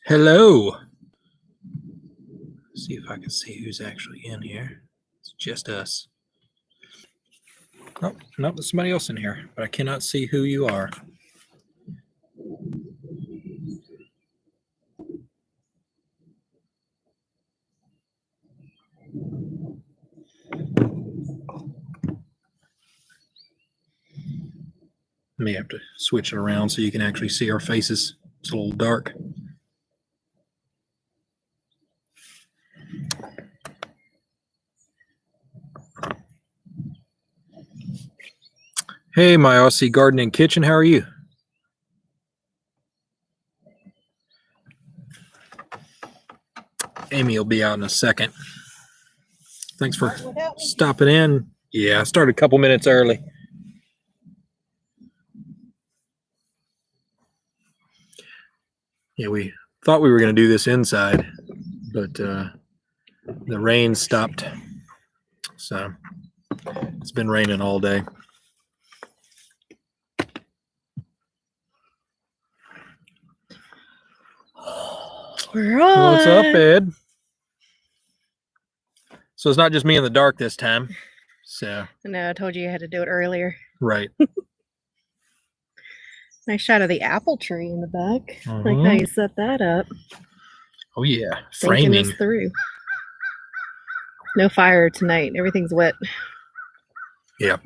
Hello. See if I can see who's actually in here. It's just us. Nope, there's somebody else in here, but I cannot see who you are. May have to switch it around so you can actually see our faces. It's a little dark. Hey, my Aussie Garden and Kitchen, how are you? Amy will be out in a second. Thanks for stopping in. Yeah, I started a couple minutes early. Yeah, we thought we were going to do this inside, but the rain stopped. So it's been raining all day. We're on. What's up, Ed? So it's not just me in the dark this time. So No, I told you had to do it earlier. right. Nice shot of the apple tree in the back. Like how you set that up. Oh yeah, Thinking framing. this through. No fire tonight. Everything's wet. Yep.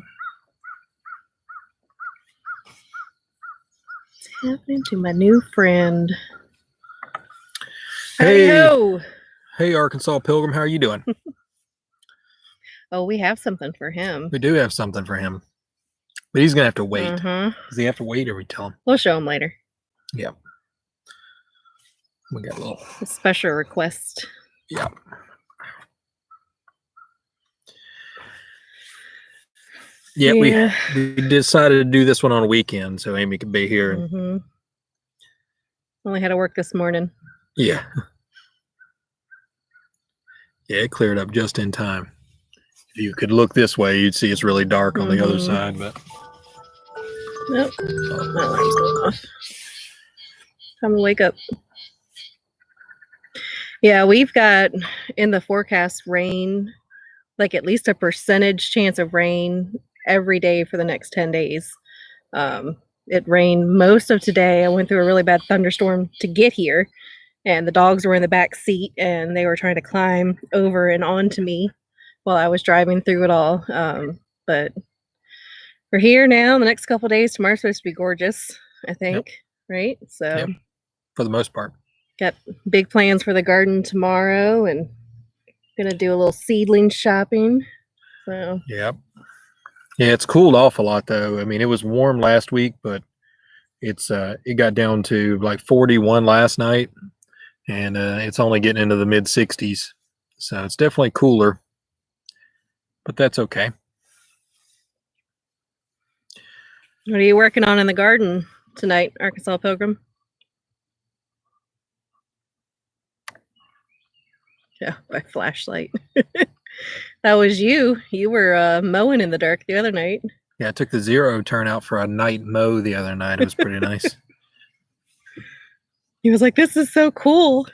What's happening to my new friend? Hey. Howdy-ho. Hey, Arkansas Pilgrim, how are you doing? Oh, we have something for him. We do have something for him, but he's gonna have to wait. Uh-huh. Does he have to wait, or we tell him? We'll show him later. Yep. We got a little. A special request. Yep. Yeah, we decided to do this one on a weekend so Amy could be here. Mm-hmm. Only had to work this morning. Yeah. Yeah, it cleared up just in time. If you could look this way, you'd see it's really dark on the other side, but nope. Oh, my alarm's going off. Time to wake up. Yeah, we've got in the forecast rain, like at least a percentage chance of rain every day for the next 10 days. It rained most of today. I went through a really bad thunderstorm to get here, and the dogs were in the back seat and they were trying to climb over and onto me while I was driving through it all. But we're here now. The next couple of days, tomorrow's supposed to be gorgeous, I think. Yep. Right? So yep. For the most part. Got big plans for the garden tomorrow, and gonna do a little seedling shopping. So yep. Yeah, it's cooled off a lot though. I mean, it was warm last week, but it got down to like 41 last night, and it's only getting into the mid 60s. So it's definitely cooler, but that's okay. What are you working on in the garden tonight, Arkansas Pilgrim? Yeah, by flashlight. That was you. You were mowing in the dark the other night. Yeah, I took the zero turnout for a night mow the other night. It was pretty nice. He was like, "This is so cool."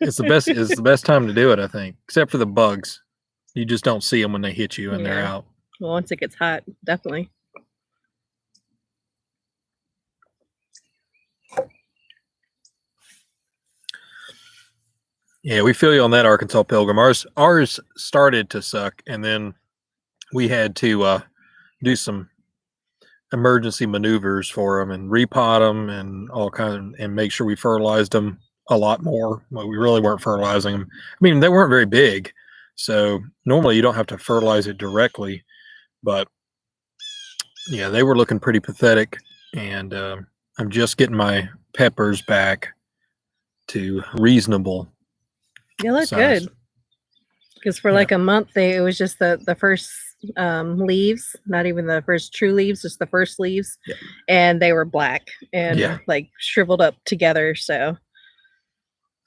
It's the best time to do it, I think, except for the bugs. You just don't see them when they hit you and they're out. Well, once it gets hot, definitely. Yeah, we feel you on that, Arkansas Pilgrim. Ours started to suck, and then we had to do some emergency maneuvers for them and repot them and all kinds, and make sure we fertilized them a lot more. But we really weren't fertilizing them. I mean, they weren't very big, so normally you don't have to fertilize it directly. But yeah, they were looking pretty pathetic, and I'm just getting my peppers back to reasonable. They look good. Because for like a month, it was just the first leaves, not even the first true leaves, just the first leaves, and they were black and like shriveled up together. So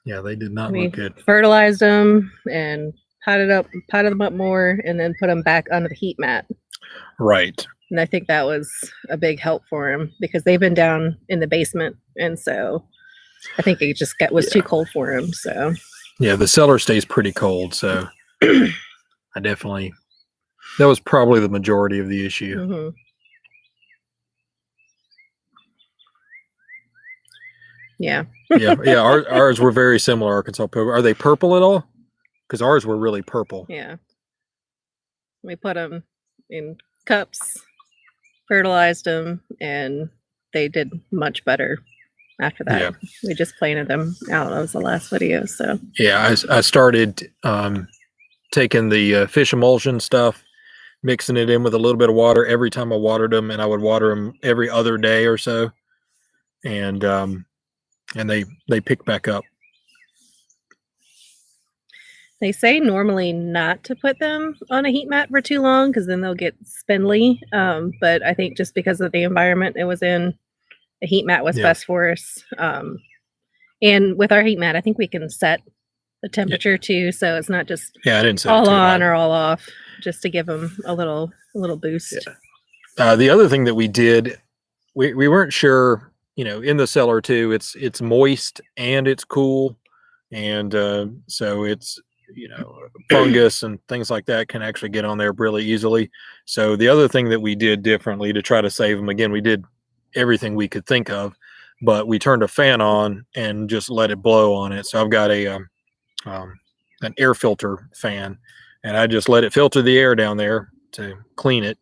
yeah, they did not look good. Fertilized them and potted them up more, and then put them back under the heat mat. Right. And I think that was a big help for him because they've been down in the basement. And so I think it just was too cold for him. So, yeah, the cellar stays pretty cold. So that was probably the majority of the issue. mhm. Yeah. yeah. Ours were very similar, Arkansas Pilgrim. Are they purple at all? Because ours were really purple. Yeah. We put them in cups, fertilized them, and they did much better after that. Yeah. We just planted them out. That was the last video. So, Yeah, I started taking the fish emulsion stuff, mixing it in with a little bit of water every time I watered them, and I would water them every other day or so. And they pick back up. they say normally not to put them on a heat mat for too long because then they'll get spindly. But I think just because of the environment it was in, a heat mat was best for us. And with our heat mat, I think we can set the temperature too, so it's not just I didn't set all on or all off, just to give them a little boost. Yeah. The other thing that we did, we weren't sure. In the cellar too, it's moist and it's cool, and so it's fungus and things like that can actually get on there really easily. So the other thing that we did differently to try to save them, again, we did everything we could think of, but we turned a fan on and just let it blow on it. So I've got an air filter fan, and I just let it filter the air down there to clean it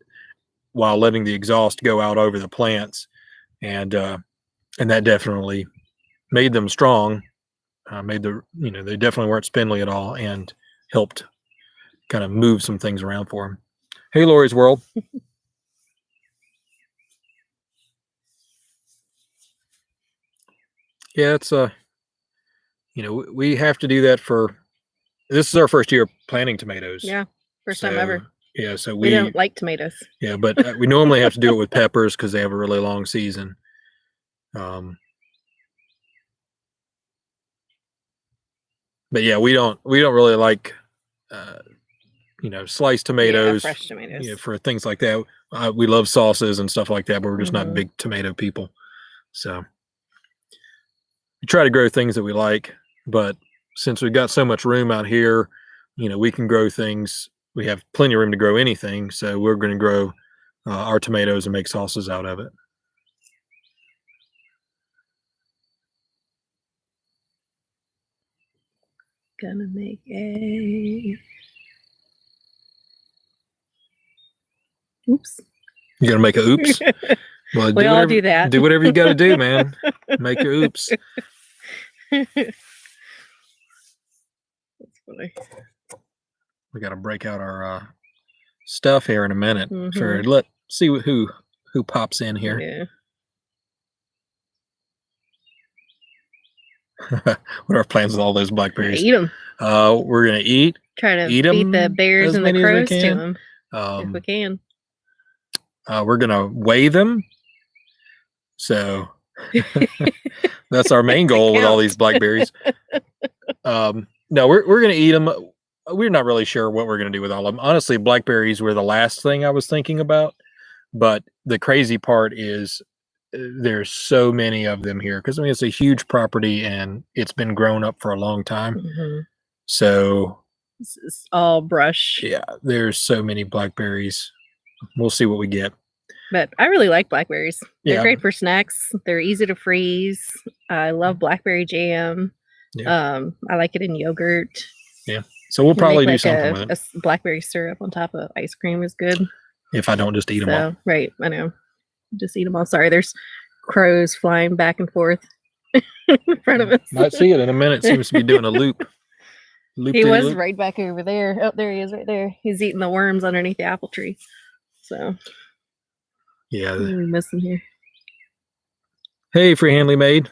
while letting the exhaust go out over the plants, and that definitely made them strong. They definitely weren't spindly at all, and helped kind of move some things around for them. Hey, Lori's World. Yeah, it's we have to do that this is our first year planting tomatoes. Yeah, first time ever. Yeah, so we don't like tomatoes. Yeah, but we normally have to do it with peppers because they have a really long season. But yeah, we don't really like sliced tomatoes, fresh tomatoes. For things like that. We love sauces and stuff like that, but we're just not big tomato people. So we try to grow things that we like, but since we've got so much room out here, we can grow things. We have plenty of room to grow anything, so we're going to grow our tomatoes and make sauces out of it. Gonna make a oops. You're gonna make a oops? Well, we all do that. Do whatever you got to do, man. Make your oops. That's funny. We got to break out our stuff here in a minute. Mhm. Let's see who pops in here. Yeah. What are our plans with all those blackberries? Eat them. We're gonna eat. Try to eat beat the bears and the crows to them if we can. We're gonna weigh them. So that's our main goal with all these blackberries. No, we're gonna eat them. We're not really sure what we're gonna do with all of them. Honestly, blackberries were the last thing I was thinking about. But the crazy part is there's so many of them here because it's a huge property and it's been grown up for a long time. Mm-hmm. So it's all brush. Yeah, there's so many blackberries. We'll see what we get. But I really like blackberries. They're great for snacks. They're easy to freeze. I love blackberry jam. Yeah. I like it in yogurt. Yeah. So we'll probably do something with it. A blackberry syrup on top of ice cream is good. If I don't just eat them all. Right. I know. Just eat them all. Sorry, there's crows flying back and forth in front of us. Might see it in a minute. Seems to be doing a loop. He was right back over there. Oh, there he is right there. He's eating the worms underneath the apple tree. So yeah, we miss him here. Hey, Free Handley Maid.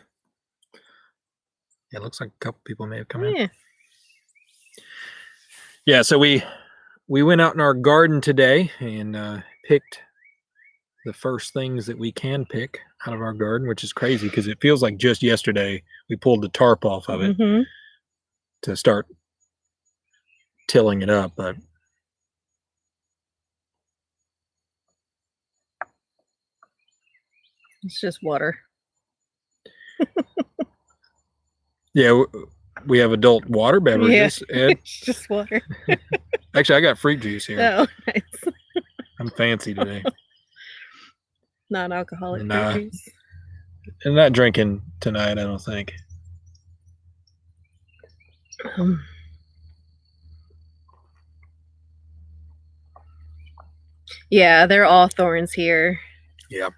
Yeah, it looks like a couple people may have come in. Yeah, so we went out in our garden today and picked the first things that we can pick out of our garden, which is crazy because it feels like just yesterday we pulled the tarp off of it to start tilling it up. But It's just water. Yeah, we have adult water beverages. Ed. It's just water. Actually, I got fruit juice here. Oh, nice. I'm fancy today. Non-alcoholic Nah. fruit juice. I'm not drinking tonight, I don't think. Yeah, they're all thorns here. Yeah.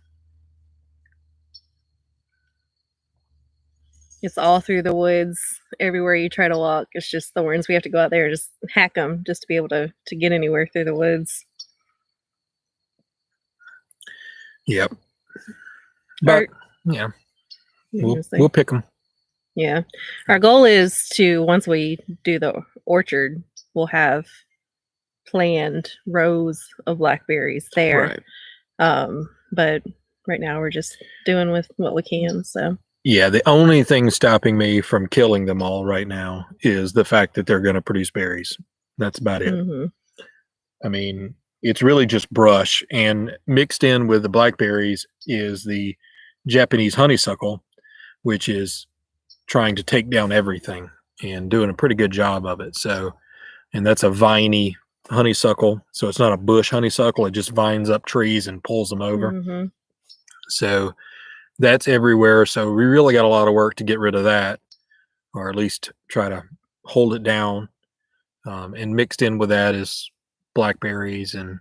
It's all through the woods. Everywhere you try to walk, it's just thorns. We have to go out there and just hack them just to be able to get anywhere through the woods. Yep. But yeah, we'll pick them. Yeah. Our goal is to, once we do the orchard, we'll have planned rows of blackberries there. Right. But right now we're just doing with what we can. So yeah, the only thing stopping me from killing them all right now is the fact that they're going to produce berries. That's about it. Mm-hmm. I mean, it's really just brush, and mixed in with the blackberries is the Japanese honeysuckle, which is trying to take down everything and doing a pretty good job of it. So, and that's a viney honeysuckle. So it's not a bush honeysuckle. It just vines up trees and pulls them over. Mm-hmm. So that's everywhere. So we really got a lot of work to get rid of that, or at least try to hold it down. And mixed in with that is blackberries and,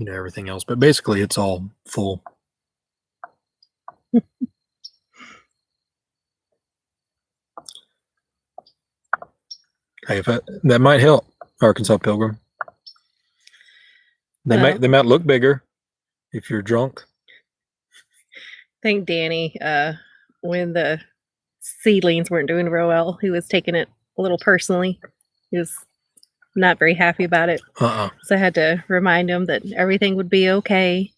everything else. But basically it's all full. Hey, that might help, Arkansas Pilgrim. They might look bigger if you're drunk. I think Danny, when the seedlings weren't doing real well, he was taking it a little personally. He was not very happy about it. So I had to remind him that everything would be okay.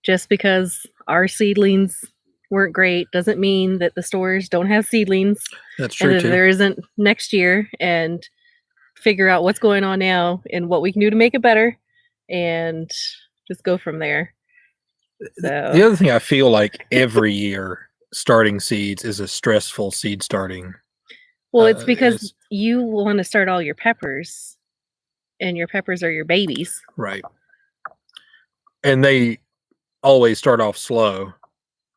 Just because our seedlings weren't great doesn't mean that the stores don't have seedlings. That's true, and too. There isn't next year, and figure out what's going on now and what we can do to make it better, and just go from there. So the other thing I feel like every year starting seeds is a stressful seed starting. Well, it's because you want to start all your peppers, and your peppers are your babies. Right. And they always start off slow.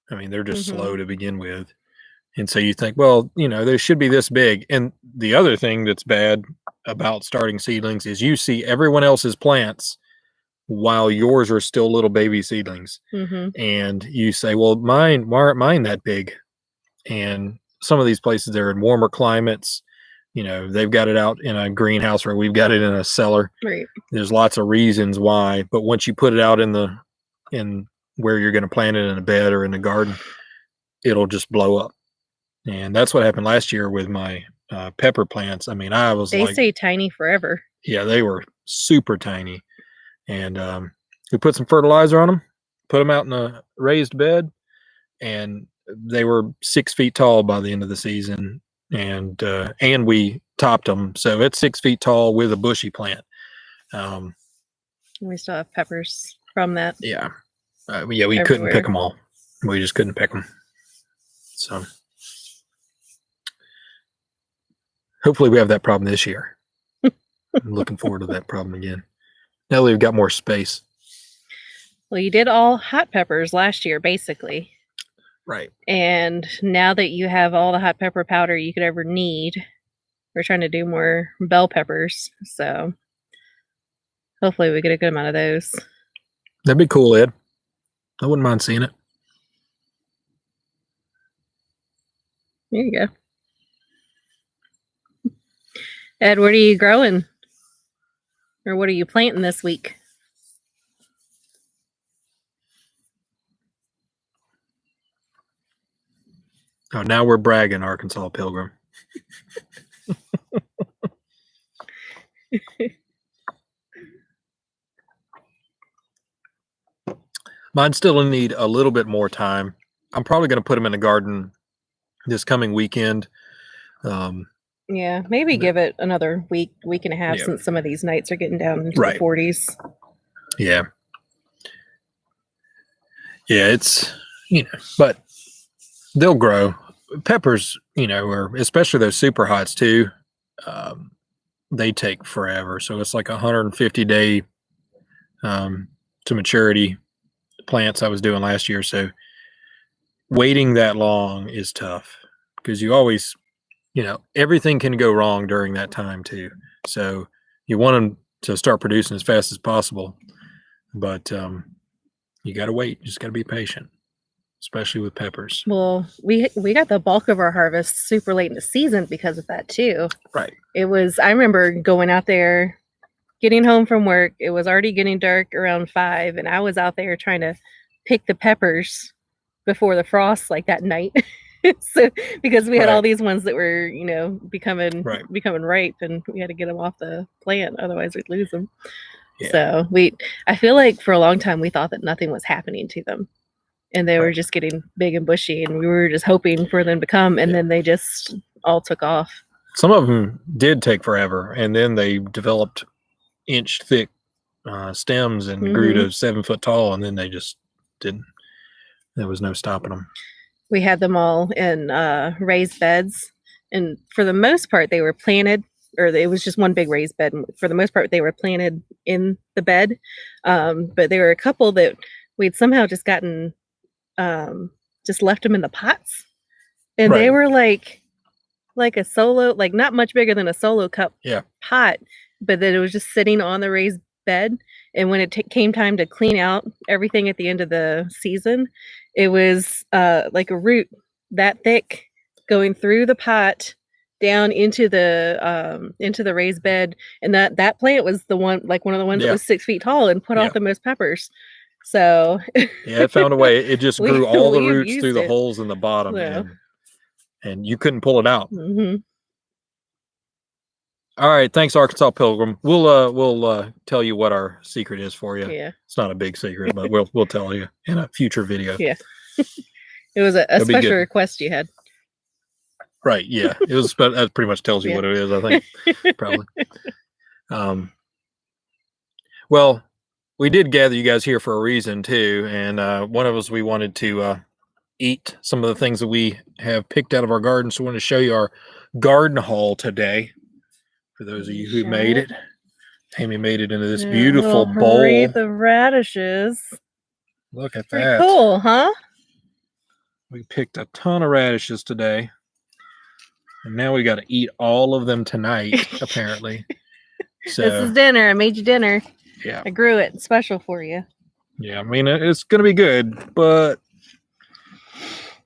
I mean, they're just slow to begin with. And so you think, well, they should be this big. And the other thing that's bad about starting seedlings is you see everyone else's plants while yours are still little baby seedlings. And you say, well, why aren't mine that big? And some of these places, they're in warmer climates. They've got it out in a greenhouse, or we've got it in a cellar. Right. There's lots of reasons why, but once you put it out in where you're going to plant it in a bed or in the garden, it'll just blow up. And that's what happened last year with my pepper plants. I mean, they stay tiny forever. Yeah, they were super tiny. And we put some fertilizer on them, put them out in a raised bed, and they were 6 feet tall by the end of the season. And we topped them, so it's 6 feet tall with a bushy plant. We still have peppers from that. Yeah. We couldn't pick them all. We just couldn't pick them. So hopefully we have that problem this year. I'm looking forward to that problem again. Now we've got more space. Well, you did all hot peppers last year, basically. Right. And now that you have all the hot pepper powder you could ever need, we're trying to do more bell peppers. So hopefully we get a good amount of those. That'd be cool, Ed. I wouldn't mind seeing it. There you go. Ed, what are you growing? Or what are you planting this week? Oh, now we're bragging, Arkansas Pilgrim. Mine still need a little bit more time. I'm probably going to put them in the garden this coming weekend. Yeah, maybe give it another week and a half, since some of these nights are getting down into the 40s. Yeah. Yeah, it's, but they'll grow. Peppers, or especially those super hots too, they take forever. So it's like 150-day to maturity plants I was doing last year. So waiting that long is tough because you always, everything can go wrong during that time too. So you want them to start producing as fast as possible, but you got to wait. You just got to be patient, especially with peppers. Well, we got the bulk of our harvest super late in the season because of that too. Right. I remember going out there, getting home from work. It was already getting dark around 5, and I was out there trying to pick the peppers before the frost, like that night. So because we had all these ones that were, becoming ripe, and we had to get them off the plant, otherwise we'd lose them. Yeah. So I feel like for a long time we thought that nothing was happening to them, and they were just getting big and bushy, and we were just hoping for them to come, and then they just all took off. Some of them did take forever, and then they developed inch thick stems and grew to 7 foot tall, and then they just didn't. There was no stopping them. We had them all in raised beds, and for the most part they were planted, or it was just one big raised bed, and for the most part they were planted in the bed, but there were a couple that we'd somehow just gotten just left them in the pots, and they were like a solo, like not much bigger than a solo cup pot, but that it was just sitting on the raised bed. And when it came time to clean out everything at the end of the season, it was like a root that thick going through the pot down into the raised bed, and that plant was one of the ones that was 6 feet tall and put off the most peppers. So it found a way. It just grew all the roots through the holes in the bottom, and you couldn't pull it out. All right, thanks, Arkansas Pilgrim. We'll tell you what our secret is for you. Yeah, it's not a big secret, but we'll tell you in a future video. Yeah, it was a special request you had. Right. Yeah, it was. That pretty much tells you what it is, I think. Probably. Well, we did gather you guys here for a reason too, and one of us, we wanted to eat some of the things that we have picked out of our garden. So we want to show you our garden haul today. For those of you who made it, Amy made it into this beautiful bowl. Wreath of radishes. Look at Pretty that. Cool, huh? We picked a ton of radishes today, and now we got to eat all of them tonight. Apparently, so this is dinner. I made you dinner. Yeah, I grew it special for you. Yeah, I mean it's gonna be good, but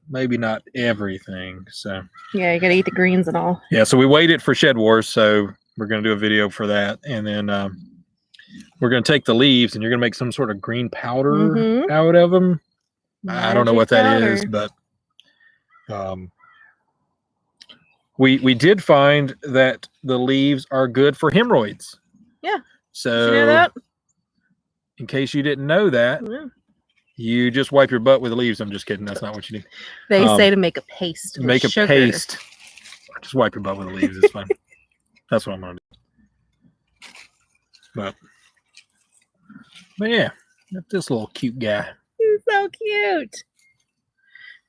maybe not everything. So yeah, you gotta eat the greens and all. Yeah, so we waited for Shed Wars, so we're gonna do a video for that, and then we're gonna take the leaves, and you're gonna make some sort of green powder out of them. I don't know what that is, but we did find that the leaves are good for hemorrhoids. Yeah. So did you know that? In case you didn't know that, you just wipe your butt with the leaves. I'm just kidding. That's not what you do. They say to make a paste. Make a paste. Just wipe your butt with the leaves. It's fine. That's what I'm gonna do. But yeah, this little cute guy. He's so cute.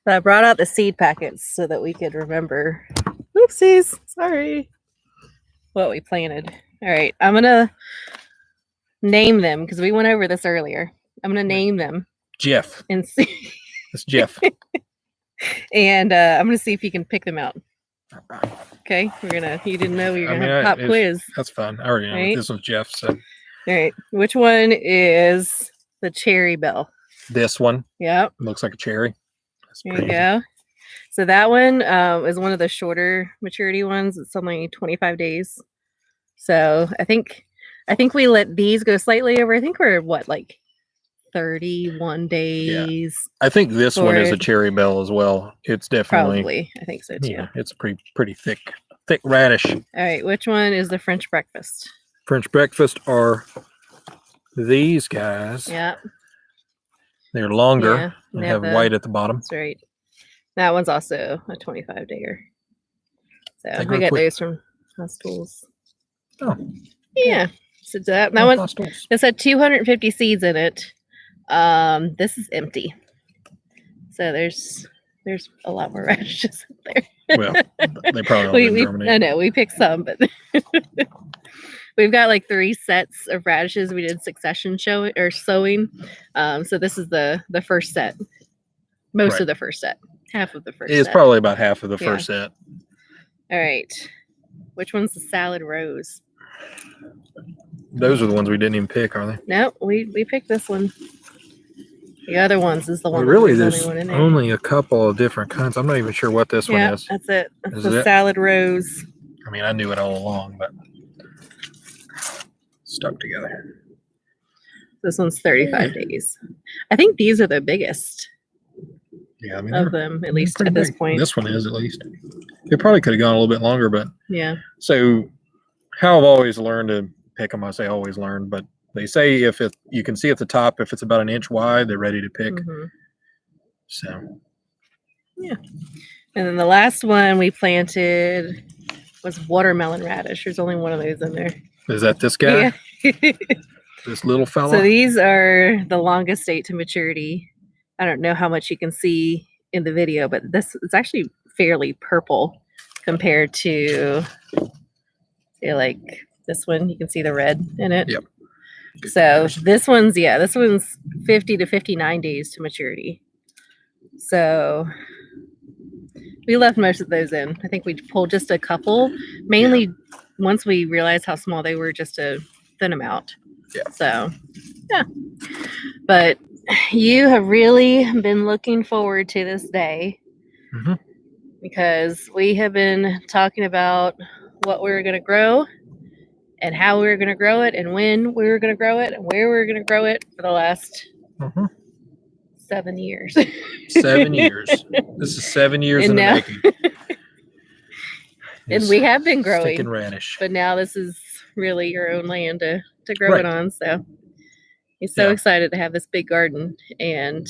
So I brought out the seed packets so that we could remember. Oopsies. Sorry. What we planted. All right. I'm going to name them because we went over this earlier. I'm going to name them. Jeff. And see. That's Jeff. And I'm going to see if you can pick them out. Okay. You didn't know we were going to have a pop quiz. That's fine. I already know this one's Jeff. So. All right. Which one is the Cherry Belle? This one. Yep. Looks like a cherry. There you go. So that one is one of the shorter maturity ones. It's only 25 days. So I think we let these go slightly over. I think we're like 31 days. Yeah. I think this one is a Cherry Belle as well. It's definitely probably. I think so too. Yeah, it's pretty thick radish. All right, which one is the French breakfast? French breakfast are these guys. Yeah. They're longer and have white at the bottom. That's right. That one's also a 25-dayer. So we got those from Hostels. Oh. Yeah. So that one, this had 250 seeds in it. This is empty. So there's a lot more radishes up there. Well, they probably all didn't I germinate. know we picked some, but we've got like 3 sets of radishes. We did succession sowing. So this is the first set. Most Right. of the first set. Half of the first It's set. probably about half of the Yeah. first set. All right. Which one's the salad rose? Those are the ones we didn't even pick, are they? No, we picked this one. The other ones is the Well, one. really, there's there's only one in there. only a couple of different kinds. I'm not even sure what this one Yeah, is. that's it. That's Is the it? salad rose. I mean, I knew it all along, but stuck together. This one's 35 days. I think these are the biggest Yeah, I mean, of they're them, at least pretty at this big. point. This one is at least. It probably could have gone a little bit longer, but Yeah. so how I've always learned to pick them. I say always learned, but they say you can see at the top if it's about an inch wide, they're ready to pick. Mhm. So And then the last one we planted was watermelon radish. There's only one of those in there. is that this guy? Yeah. This little fella? So these are the longest date to maturity. I don't know how much you can see in the video, but this is actually fairly purple compared to, say, like this one. You can see the red in it. Yep. So this one's 50 to 59 days to maturity. So we left most of those in. I think we pulled just a couple, mainly once we realized how small they were, just to thin them out. Yeah. So, yeah. But you have really been looking forward to this day Mhm. because we have been talking about what we were going to grow and how we were going to grow it and when we were going to grow it and where we were going to grow it for the last Mhm. 7 years. 7 years. This is 7 years And in the now- making. And we have been growing, Sticking radish. but now this is really your own land to grow Right. it on. So he's so Yeah. excited to have this big garden. And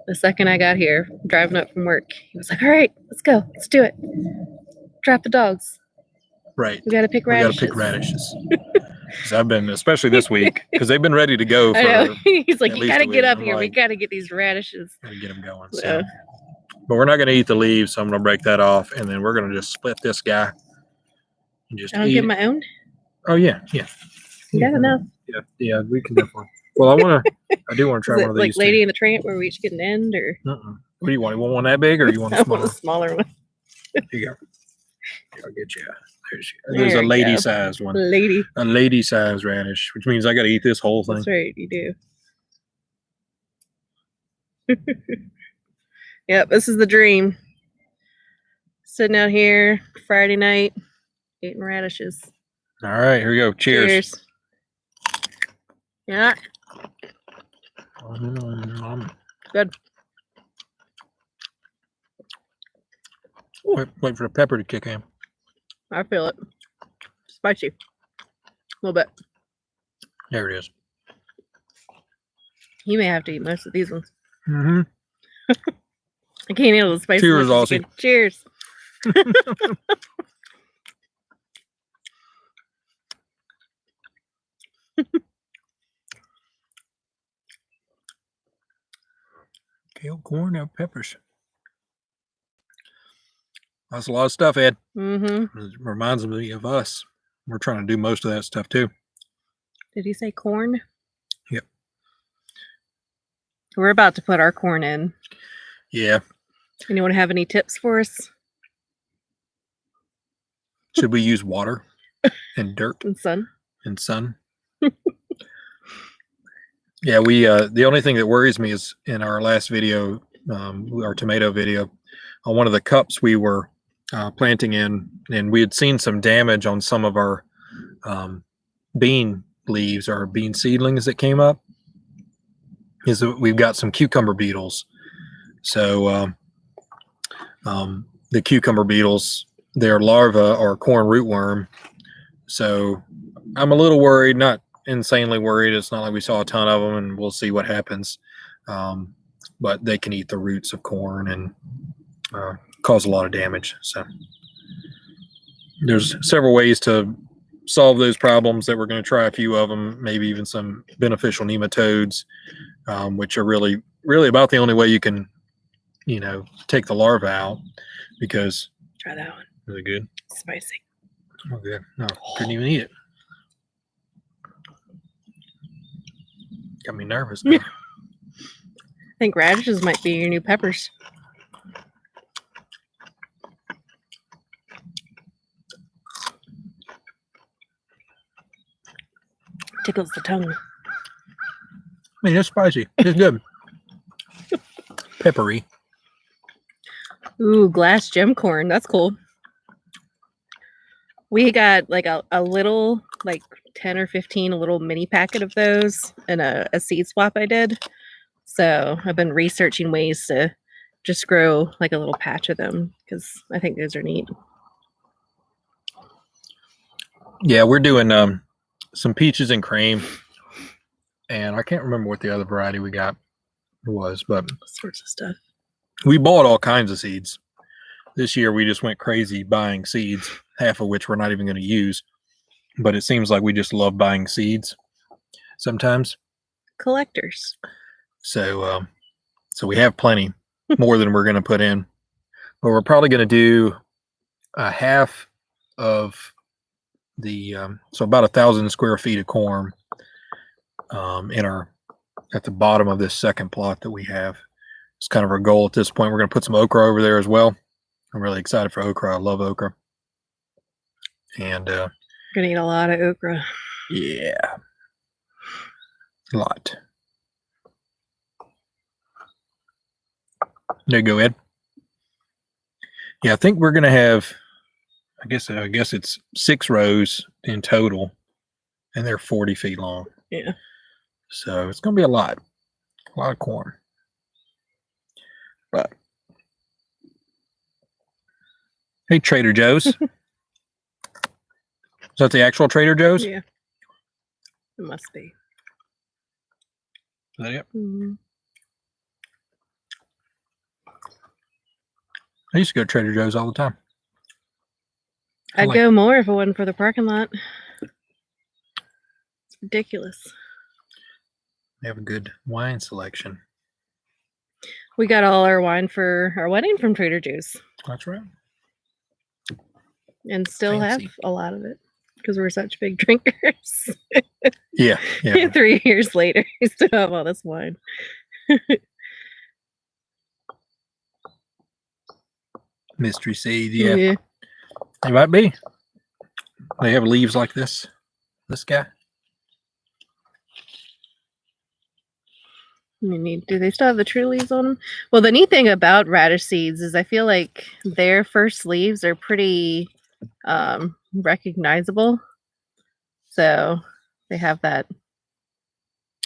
the second I got here, driving up from work, he was like, "All right, let's go. Let's do it. Drop the dogs. Right. We got to pick We got radishes." to pick radishes. 'Cause I've been, especially this week, because they've been ready to go I know. for He's like, at "You least got to a get week." up I'm here. We like- got to get these radishes." to get them going. Yeah. So, but we're not going to eat the leaves, so I'm going to break that off, and then we're going to just split this guy and just I don't eat give it. my own. Oh yeah, yeah, You got enough. yeah. We can definitely. Well, I do want to try Is one it of like these. Lady in the Tramp where we each get an end, or Uh-uh. What do you want? You want one that big, or you want I a want smaller? a smaller one? Here you go. Here, I'll get you. There's There a we lady-sized one. Lady. A lady-sized radish, which means I got to eat this whole thing. That's right, you do. Yep, this is the dream. Sitting out here Friday night, eating radishes. All right, here we go. Cheers. Yeah, good. Wait for the pepper to kick in. I feel it. Spicy. A little bit. There it is. You may have to eat most of these ones. Mm-hmm. I can't handle the spicy. Cheers, ones. Aussie. Cheers. Kale, corn, and peppers. That's a lot of stuff, Ed. Mm-hmm. It reminds me of us. We're trying to do most of that stuff too. Did he say corn? Yep. We're about to put our corn in. Yeah. Anyone have any tips for us? Should we use water and dirt And sun? and sun? Yeah, we the only thing that worries me is in our last video, our tomato video, on one of the cups we were planting in, and we had seen some damage on some of our bean leaves or bean seedlings that came up. Is that we've got some cucumber beetles. So the cucumber beetles, their larvae are corn rootworm. So I'm a little worried, not insanely worried. It's not like we saw a ton of them, and we'll see what happens. But they can eat the roots of corn and cause a lot of damage. So there's several ways to solve those problems that we're going to try a few of them, maybe even some beneficial nematodes, which are really about the only way you can take the larva out because Try that one. really good. Spicy. Oh, good. No, couldn't even eat it. Got me nervous now. I think radishes might be your new peppers. Tickles the tongue. I mean, it's spicy. It's good. Peppery. Ooh, glass gem corn. That's cool. We got like a little, like 10 or 15, a little mini packet of those and a seed swap I did. So I've been researching ways to just grow like a little patch of them because I think those are neat. Yeah, we're doing some peaches and cream. And I can't remember what the other variety we got was, but All sorts of stuff. we bought all kinds of seeds. This year we just went crazy buying seeds, half of which we're not even going to use. But it seems like we just love buying seeds sometimes. Collectors. So we have plenty, more than we're going to put in. But we're probably going to do a half of the, so about 1,000 square feet of corn at the bottom of this second plot that we have. It's kind of our goal at this point. We're going to put some okra over there as well. I'm really excited for okra. I love okra. And Gonna eat a lot of okra. yeah, a lot. There you go, Ed. Yeah, I think we're gonna have. I guess it's 6 rows in total, and they're 40 feet long. Yeah. So it's gonna be a lot of corn. But hey, Trader Joe's. Is that the actual Trader Joe's? Yeah. It must be. Is that it? Mhm. I used to go to Trader Joe's all the time. I I'd like- go more if it wasn't for the parking lot. It's ridiculous. They have a good wine selection. We got all our wine for our wedding from Trader Joe's That's right. and still Fancy. have a lot of it because we're such big drinkers. Yeah, yeah. 3 years later, we still have all this wine. Mystery seed. Yeah, Yeah. they might be. They have leaves like this. This guy. Do they still have the true leaves on them? Well, the neat thing about radish seeds is I feel like their first leaves are pretty recognizable. So they have that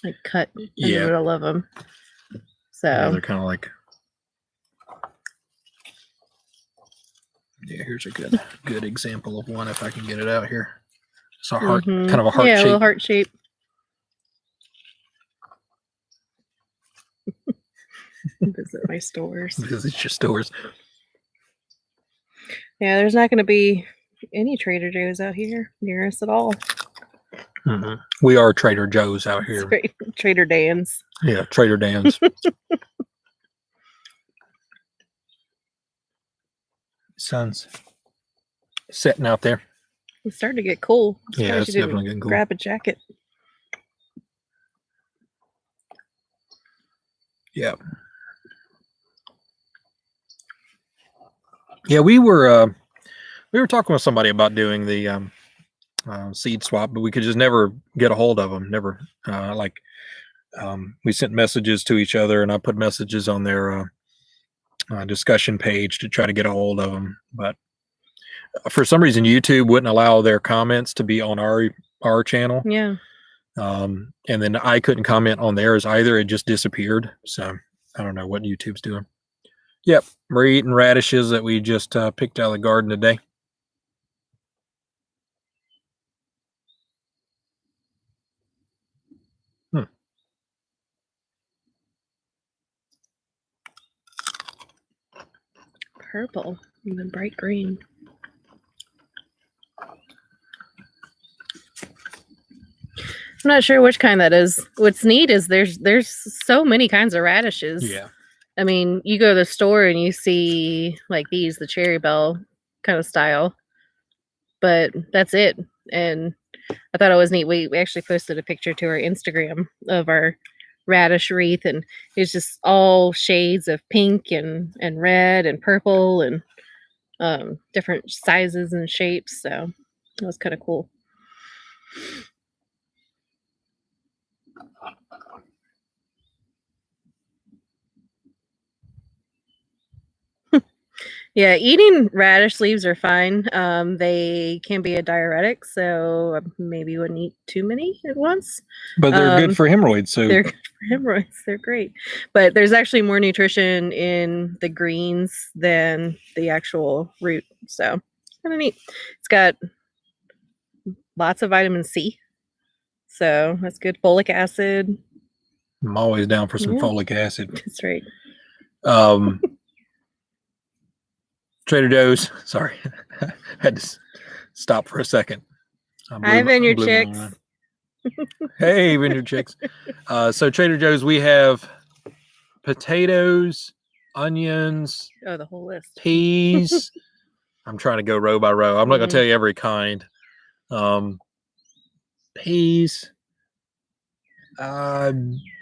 like cut in the Yeah. middle of them. So Yeah, they're kind of like. Yeah, here's a good example of one if I can get it out here. It's a heart, mhm. kind of a heart yeah, a little shape. heart shape. Visit my stores. Because it's just stores. Yeah, there's not going to be any Trader Joe's out here near us at all. Mhm. We are Trader Joe's out It's here. great. Trader Dan's. Yeah, Trader Dan's. Sun's setting out there. It's starting to get cool. I'm Yeah, surprised it's you didn't definitely getting cool. grab a jacket. Yeah. Yeah, we were talking with somebody about doing the seed swap, but we could just never get a hold of them. Never we sent messages to each other, and I put messages on their discussion page to try to get a hold of them. But for some reason, YouTube wouldn't allow their comments to be on our channel. Yeah. And then I couldn't comment on theirs either. It just disappeared. So I don't know what YouTube's doing. Yep, we're eating radishes that we just picked out of the garden today. Purple and then bright green. I'm not sure which kind that is. What's neat is there's so many kinds of radishes. Yeah. I mean, you go to the store and you see like these, the Cherry Belle kind of style, but that's it. And I thought it was neat. We actually posted a picture to our Instagram of our radish wreath, and it's just all shades of pink and red and purple and different sizes and shapes. So it was kind of cool. Yeah, eating radish leaves are fine. They can be a diuretic, so maybe you wouldn't eat too many at once. But they're good for hemorrhoids. So They're good for hemorrhoids. They're great. But there's actually more nutrition in the greens than the actual root. So it's kind of neat. It's got lots of vitamin C. So that's good. Folic acid. I'm always down for some Yeah. folic acid. That's right. Trader Joe's. Sorry, had to stop for a second. Hi, Vineyard Chicks. Hey, Vineyard Chicks. So Trader Joe's, we have potatoes, onions, Oh, the whole list. peas. I'm trying to go row by row. I'm not going to tell you every kind. Peas,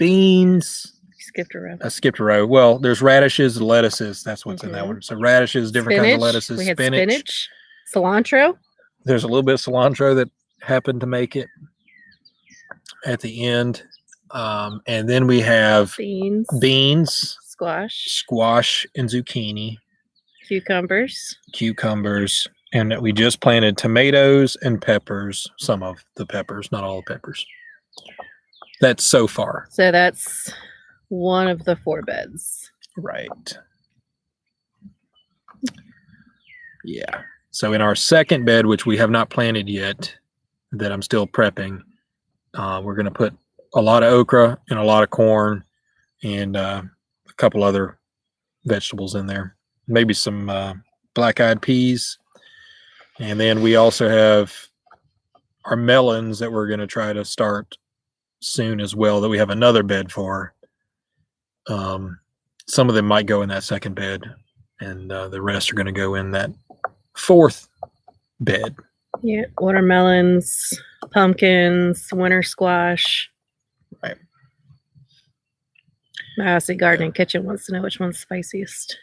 beans. You skipped a row. I skipped a row. Well, there's radishes, lettuces. That's what's in that one. So radishes, different kinds of lettuces, We had spinach, cilantro. There's a little bit of cilantro that happened to make it at the end. And then we have beans, squash, and zucchini, cucumbers, and we just planted tomatoes and peppers. Some of the peppers, not all the peppers. That's so far. So that's one of the 4 beds. Right. Yeah. So in our second bed, which we have not planted yet, that I'm still prepping, we're going to put a lot of okra and a lot of corn and a couple other vegetables in there. Maybe some black-eyed peas. And then we also have our melons that we're going to try to start soon as well, that we have another bed for. Some of them might go in that second bed, and the rest are going to go in that 4th bed. Yeah, watermelons, pumpkins, winter squash. Right. My Aussie Garden and Kitchen wants to know which one's spiciest.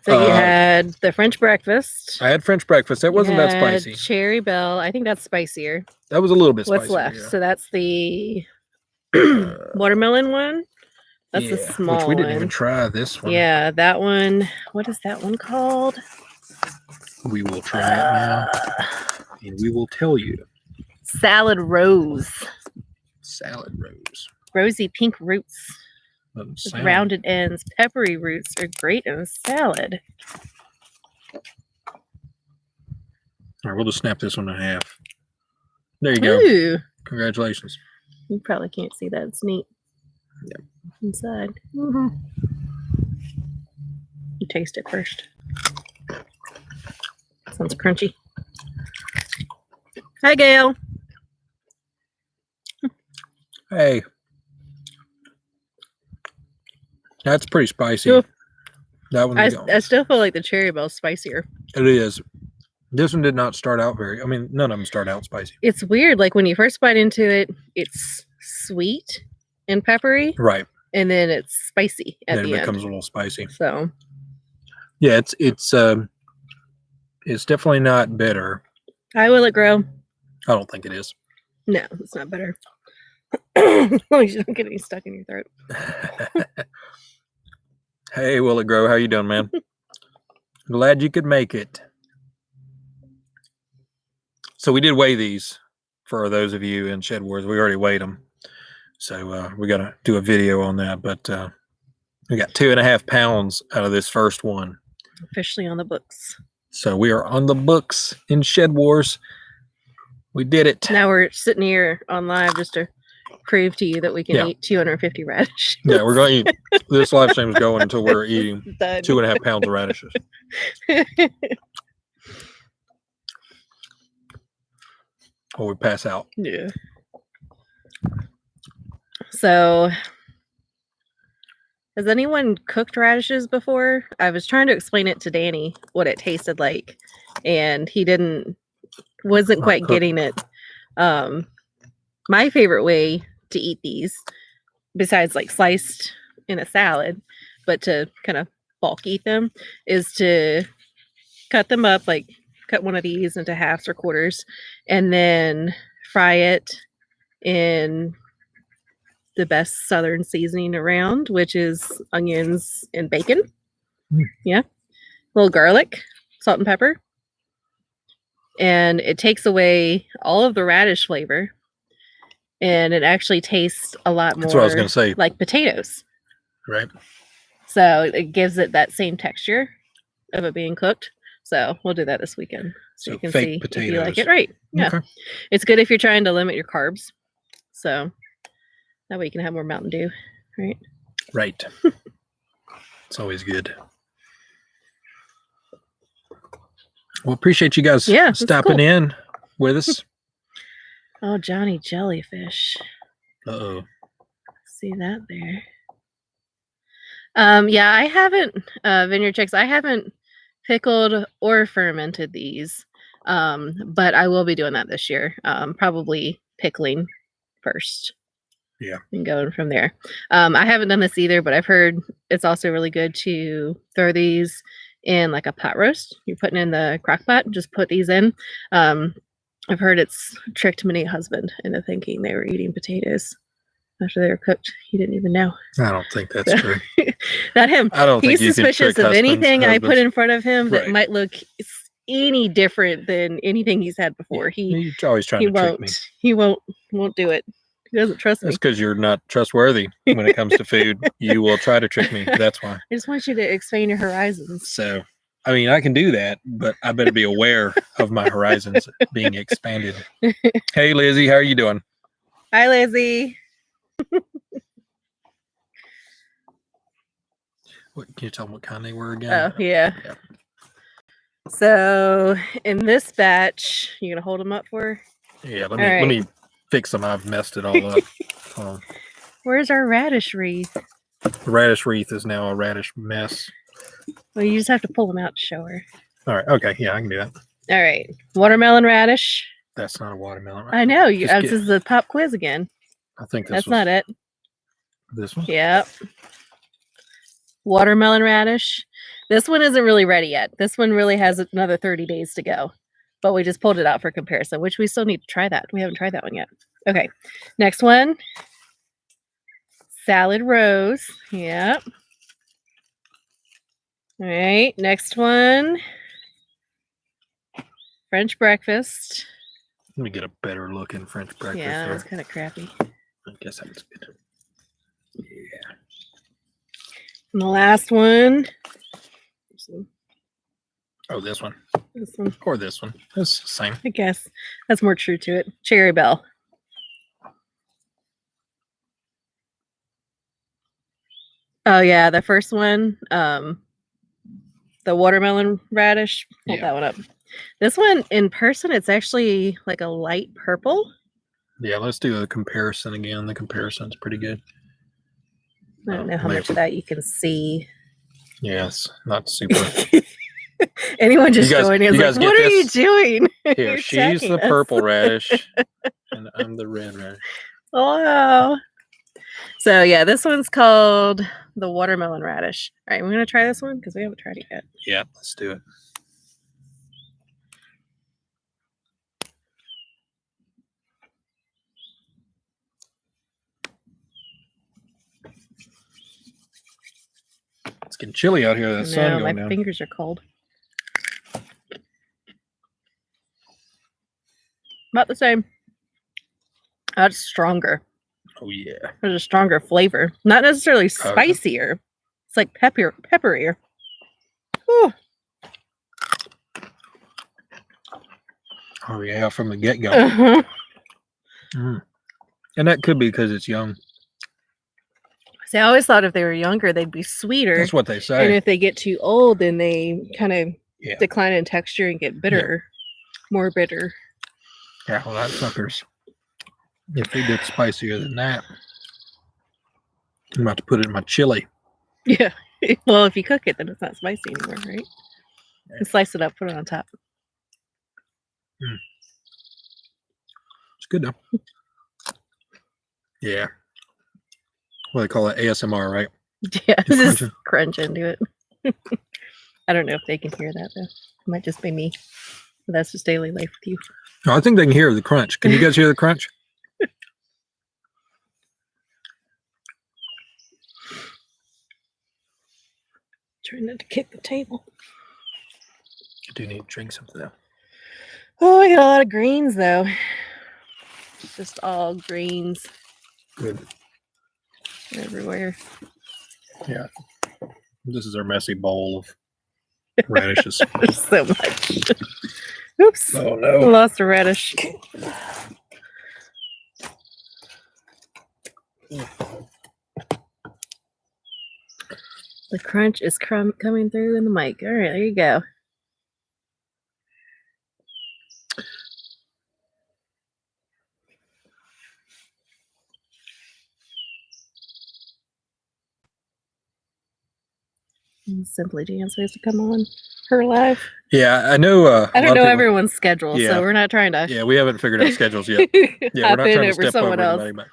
So you had the French breakfast. I had French breakfast. That wasn't that spicy. Cherry Belle. I think that's spicier. That was a little bit What's spicier. left? Yeah. So that's the watermelon one. That's the small which we didn't one. even try this one. Yeah, that one. What is that one called? We will try it now, and we will tell you. Salad Rose. Salad Rose. Rosy pink roots. With rounded ends. Peppery roots are great in a salad. All right, we'll just snap this one in half. There you go. Ooh. Congratulations. You probably can't see that. It's neat. Yep. Inside. You taste it first. Sounds crunchy. Hi, Gail. Hey. That's pretty spicy. Ooh. That one. I still feel like the Cherry Belle's spicier. It is. This one did not start out none of them start out spicy. It's weird. Like when you first bite into it, it's sweet and peppery. Right. And then it's spicy at then the it end. becomes a little spicy. So. Yeah, it's definitely not bitter. How will it grow? I don't think it is. No, it's not bitter. As long as you don't get any stuck in your throat. Hey, will it grow? How you doing, man? Glad you could make it. So we did weigh these for those of you in Shed Wars. We already weighed them. So we got to do a video on that. But we got 2.5 pounds out of this first one. Officially on the books. So we are on the books in Shed Wars. We did it. Now we're sitting here on live just to prove to you that we can eat 250 radishes. Yeah, we're going to eat. This live stream is going until we're eating 2.5 pounds of radishes. Or we pass out. Yeah. So Has anyone cooked radishes before? I was trying to explain it to Danny what it tasted like, and he wasn't Not quite cooked. getting it. My favorite way to eat these, besides like sliced in a salad, but to kind of bulk eat them, is to cut them up, like cut one of these into halves or quarters, and then fry it in the best southern seasoning around, which is onions and bacon. Mm. Yeah. A little garlic, salt and pepper. And it takes away all of the radish flavor. And it actually tastes a lot more That's what I was going to say. like potatoes. Right. So it gives it that same texture of it being cooked. So we'll do that this weekend. So you can fake see potatoes. if you like it. Right. Yeah. Okay. It's good if you're trying to limit your carbs. So that way you can have more Mountain Dew. Right. Right. It's always good. Well, appreciate you guys Yeah, that's stopping cool. in with us. Oh, Johnny Jellyfish. Uh-oh. See that there. Yeah, I haven't Vineyard Chicks. I haven't pickled or fermented these. But I will be doing that this year. Probably pickling first. Yeah. And going from there. I haven't done this either, but I've heard it's also really good to throw these in like a pot roast. You're putting in the crock pot, just put these in. I've heard it's tricked many a husband into thinking they were eating potatoes after they were cooked. He didn't even know. I don't think that's true. Not him. I don't He's think you can suspicious trick of anything I put husbands. in front of him that Right. might look any different than anything he's had before. You're always trying He to trick me. won't do it. He doesn't trust me. That's because you're not trustworthy when it comes to food. You will try to trick me. That's why. I just want you to expand your horizons. So, I mean, I can do that, but I better be aware of my horizons being expanded. Hey, Lizzie, how are you doing? Hi, Lizzie. What, can you tell them what kind they were again? Oh, yeah. Yeah. So, in this batch, you gonna hold them up for? Yeah, let All me fix them. I've messed it all up. Where's our radish wreath? The radish wreath is now a radish mess. Well, you just have to pull them out to show her. All right. Okay. Yeah, I can do that. All right. Watermelon radish. That's not a watermelon. I know. You. Just This is the pop quiz again. I think That's not it. This one? Yep. Watermelon radish. This one isn't really ready yet. This one really has another 30 days to go. But we just pulled it out for comparison, which we still need to try that. We haven't tried that one yet. Okay. Next one. Salad rose. Yep. All right. Next one. French breakfast. Let me get a better looking French breakfast. Yeah, there. that's kind of crappy. I guess that's good. Yeah. And the last one. Oh, this one. This one. Or this one. It's the same. I guess that's more true to it. Cherry Bell. Oh yeah, the first one, the watermelon radish. Hold Yeah. that one up. This one in person, it's actually like a light purple. Yeah, let's do a comparison again. The comparison's pretty good. I don't know how maybe. much of that you can see. Yes, not super. Anyone just You guys- joining is you like, guys get what are you this? doing? Here, You're she's attacking the us." purple radish, and I'm the red radish. Wow. So yeah, this one's called the watermelon radish. All right, we're gonna try this one because we haven't tried it yet. Yeah, let's do it. It's getting chilly out here. The sun No, my going down. fingers are cold. About the same. That's stronger. Oh yeah. There's a stronger flavor. Not necessarily Okay. spicier. It's like pepperier. Whew. Oh yeah, from the get go. Uh-huh. And that could be because it's young. See, I always thought if they were younger, they'd be sweeter. That's what they And say. if they get too old, then they kind of Yeah. decline in texture and get bitter, more bitter. Yeah, well, that suckers. If they get spicier than that, I'm about to put it in my chili. Yeah. Well, if you cook it, then it's not spicy anymore, right? Yeah. You slice it up, put it on top. It's good though. Yeah. What they call it, ASMR, right? Yeah, just crunching. crunch into it. I don't know if they can hear that though. It might just be me. But that's just daily life with you. No, I think they can hear the crunch. Can you guys hear the crunch? Trying not to kick the table. I do need to drink something though. Oh, I got a lot of greens though. Just all greens Good. everywhere. Yeah. This is our messy bowl of radishes. There's so much. Oops. Oh I no. lost a radish. The crunch is coming through in the mic. All right, there you go. Simply Jan supposed to come on her live. Yeah, I know. I don't know everyone's schedule, Yeah. so we're not trying to. Yeah, we haven't figured out schedules yet. Yeah, we're not trying to step over anybody, but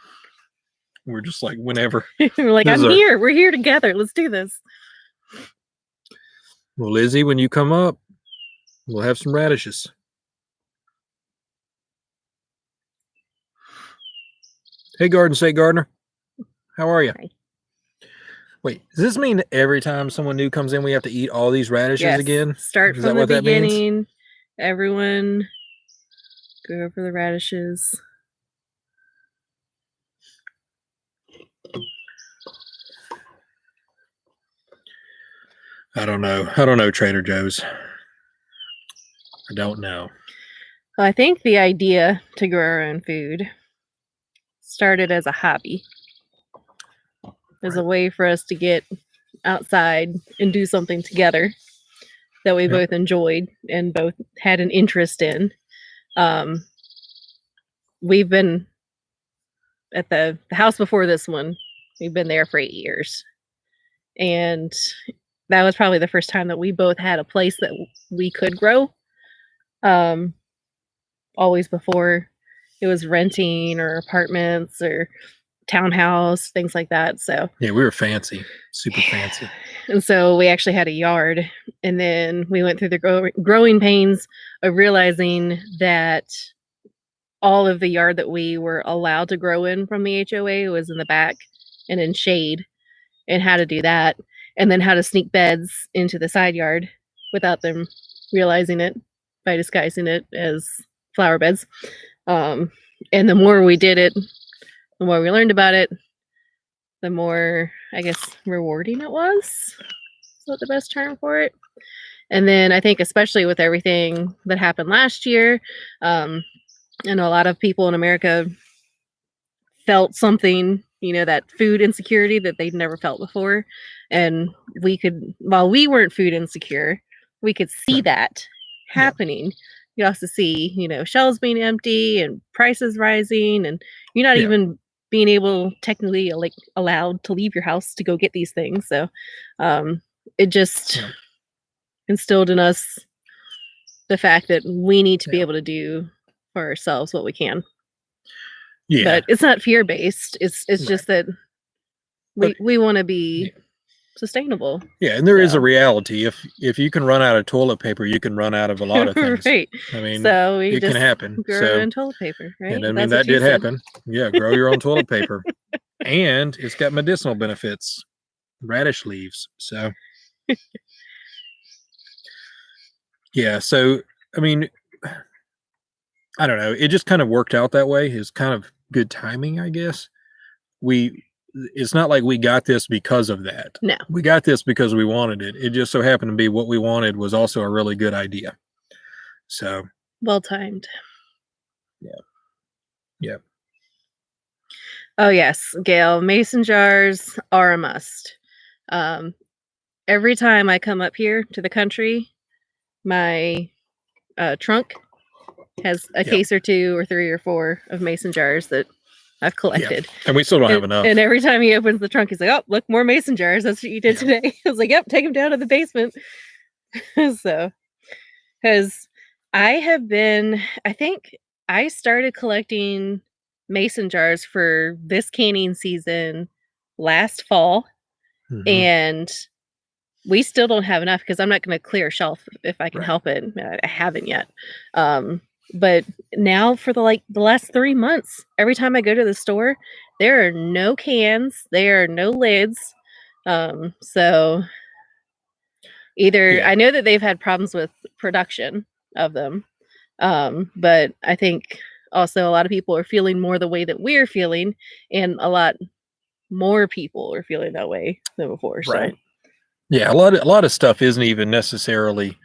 we're just like whenever. We're like, I'm here. We're here together. Let's do this. Well, Lizzie, when you come up, we'll have some radishes. Hey, Garden State Gardener. How are you? Hi. Wait, does this mean every time someone new comes in, we have to eat all these radishes Yes. again? Start Is from that the what that means? beginning. Everyone go over the radishes. I don't know. I don't know, Trader Joe's. I don't know. Well, I think the idea to grow our own food started as a hobby. As a way for us to get outside and do something together that we both enjoyed and both had an interest in. We've been at the house before this one. We've been there for 8 years. And that was probably the first time that we both had a place that we could grow. Always before it was renting or apartments or townhouse, things like that. So yeah, we were fancy, super fancy. And so we actually had a yard, and then we went through the growing pains of realizing that all of the yard that we were allowed to grow in from the HOA was in the back and in shade, and how to do that, and then how to sneak beds into the side yard without them realizing it by disguising it as flower beds. And the more we did it, the more we learned about it, the more, I guess, rewarding it was. Is that the best term for it? And then I think, especially with everything that happened last year, I know a lot of people in America felt something, that food insecurity that they'd never felt before. And we could, while we weren't food insecure, we could see that happening. You also see, shelves being empty and prices rising, and you're not even being able, technically, allowed to leave your house to go get these things. So it just instilled in us the fact that we need to be able to do for ourselves what we can. Yeah. But it's not fear-based. It's just that we want to be sustainable. Yeah, and there is a reality. If you can run out of toilet paper, you can run out of a lot of things. Right. I mean, so it can happen. Grow your own toilet paper, right? And I mean, that did happen. Yeah, grow your own toilet paper. And it's got medicinal benefits. Radish leaves. So yeah, so I mean, I don't know. It just kind of worked out that way. It's kind of good timing, I guess. It's not like we got this because of that. No. We got this because we wanted it. It just so happened to be what we wanted was also a really good idea. So well timed. Yeah. Yeah. Oh yes, Gail, mason jars are a must. Every time I come up here to the country, my trunk has a case or two or 3 or 4 of mason jars that I've collected. And we still don't have enough. And every time he opens the trunk, he's like, "Oh, look, more mason jars. That's what you did today." I was like, "Yep, take him down to the basement." So, because I think I started collecting mason jars for this canning season last fall, Mhm. and we still don't have enough because I'm not going to clear a shelf if I can Right. help it. I haven't yet. But now for the last 3 months, every time I go to the store, there are no cans, there are no lids. So either Yeah. I know that they've had problems with production of them. But I think also a lot of people are feeling more the way that we're feeling, and a lot more people are feeling that way than before. Right. So Yeah, a lot of stuff isn't even necessarily,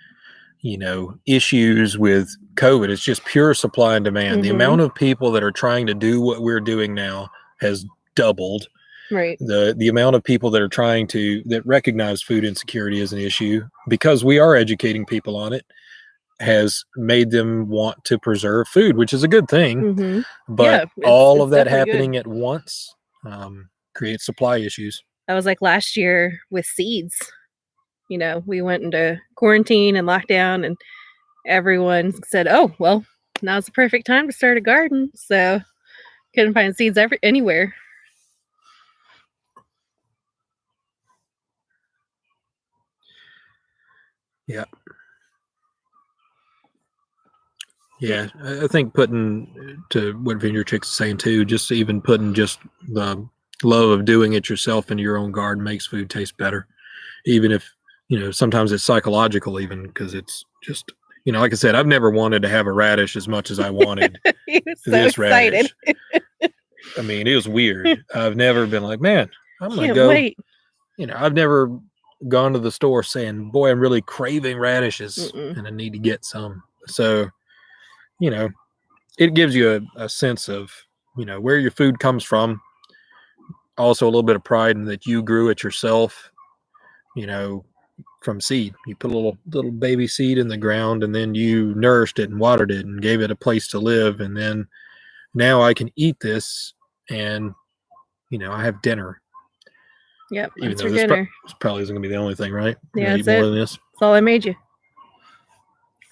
issues with COVID. It's just pure supply and demand. The Mhm. amount of people that are trying to do what we're doing now has doubled. right. The amount of people that are that recognize food insecurity as an issue because we are educating people on it has made them want to preserve food, which is a good thing. Mm-hmm. But Yeah, all it's of that definitely good. happening at once creates supply issues. That was like last year with seeds. We went into quarantine and lockdown, and everyone said, "Oh, well, now's the perfect time to start a garden." So couldn't find seeds anywhere. Yeah. Yeah, I think putting to what Vineyard Chicks is saying too, just even putting just the love of doing it yourself in your own garden makes food taste better. Even if, sometimes it's psychological, even because it's just, like I said, I've never wanted to have a radish as much as I wanted He was so this excited. radish. I mean, it was weird. I've never been like, man, I'm going to Can't go. wait. I've never gone to the store saying, boy, I'm really craving radishes Mm-mm. and I need to get some. So, it gives you a sense of, where your food comes from. Also a little bit of pride in that you grew it yourself, from seed. You put a little baby seed in the ground and then you nourished it and watered it and gave it a place to live. And then now I can eat this and, I have dinner. Yep, Even that's though your this dinner. probably isn't going to be the only thing, right? Yeah, Eat that's more it. than this. That's all I made you.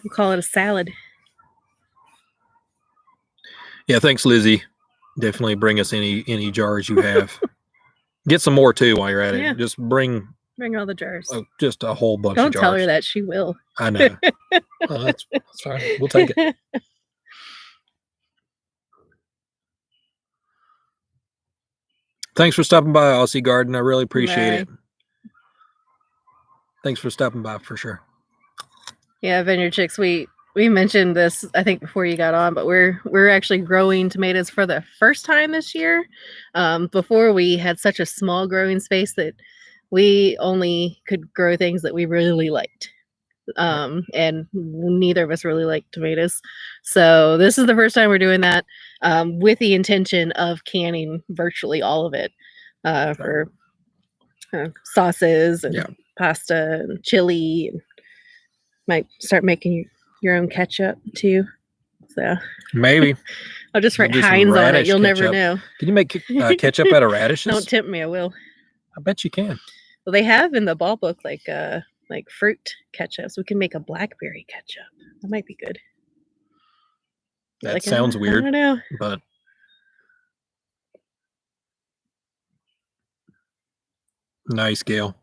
We'll call it a salad. Yeah, thanks, Lizzie. Definitely bring us any jars you have. Get some more too while you're at Yeah. it. Just bring all the jars. just a whole bunch Don't of jars. tell her that, she will. I know. Well, that's fine. We'll take it. Thanks for stopping by, Aussie Garden. I really appreciate it. Thanks for stopping by for sure. Yeah, Vineyard Chicks, we mentioned this I think before you got on, but we're actually growing tomatoes for the first time this year. Before we had such a small growing space that we only could grow things that we really liked. And neither of us really like tomatoes. So this is the first time we're doing that, with the intention of canning virtually all of it, for sauces and pasta and chili, and might start making your own ketchup too. So maybe I'll just write do some Heinz on it. radish You'll never ketchup. know. Can you make ketchup out of radishes? Don't tempt me, I will. I bet you can. Well, they have in the ball book like fruit ketchup, so we can make a blackberry ketchup. That might be good. That sounds weird. I don't know. But nice, Gail.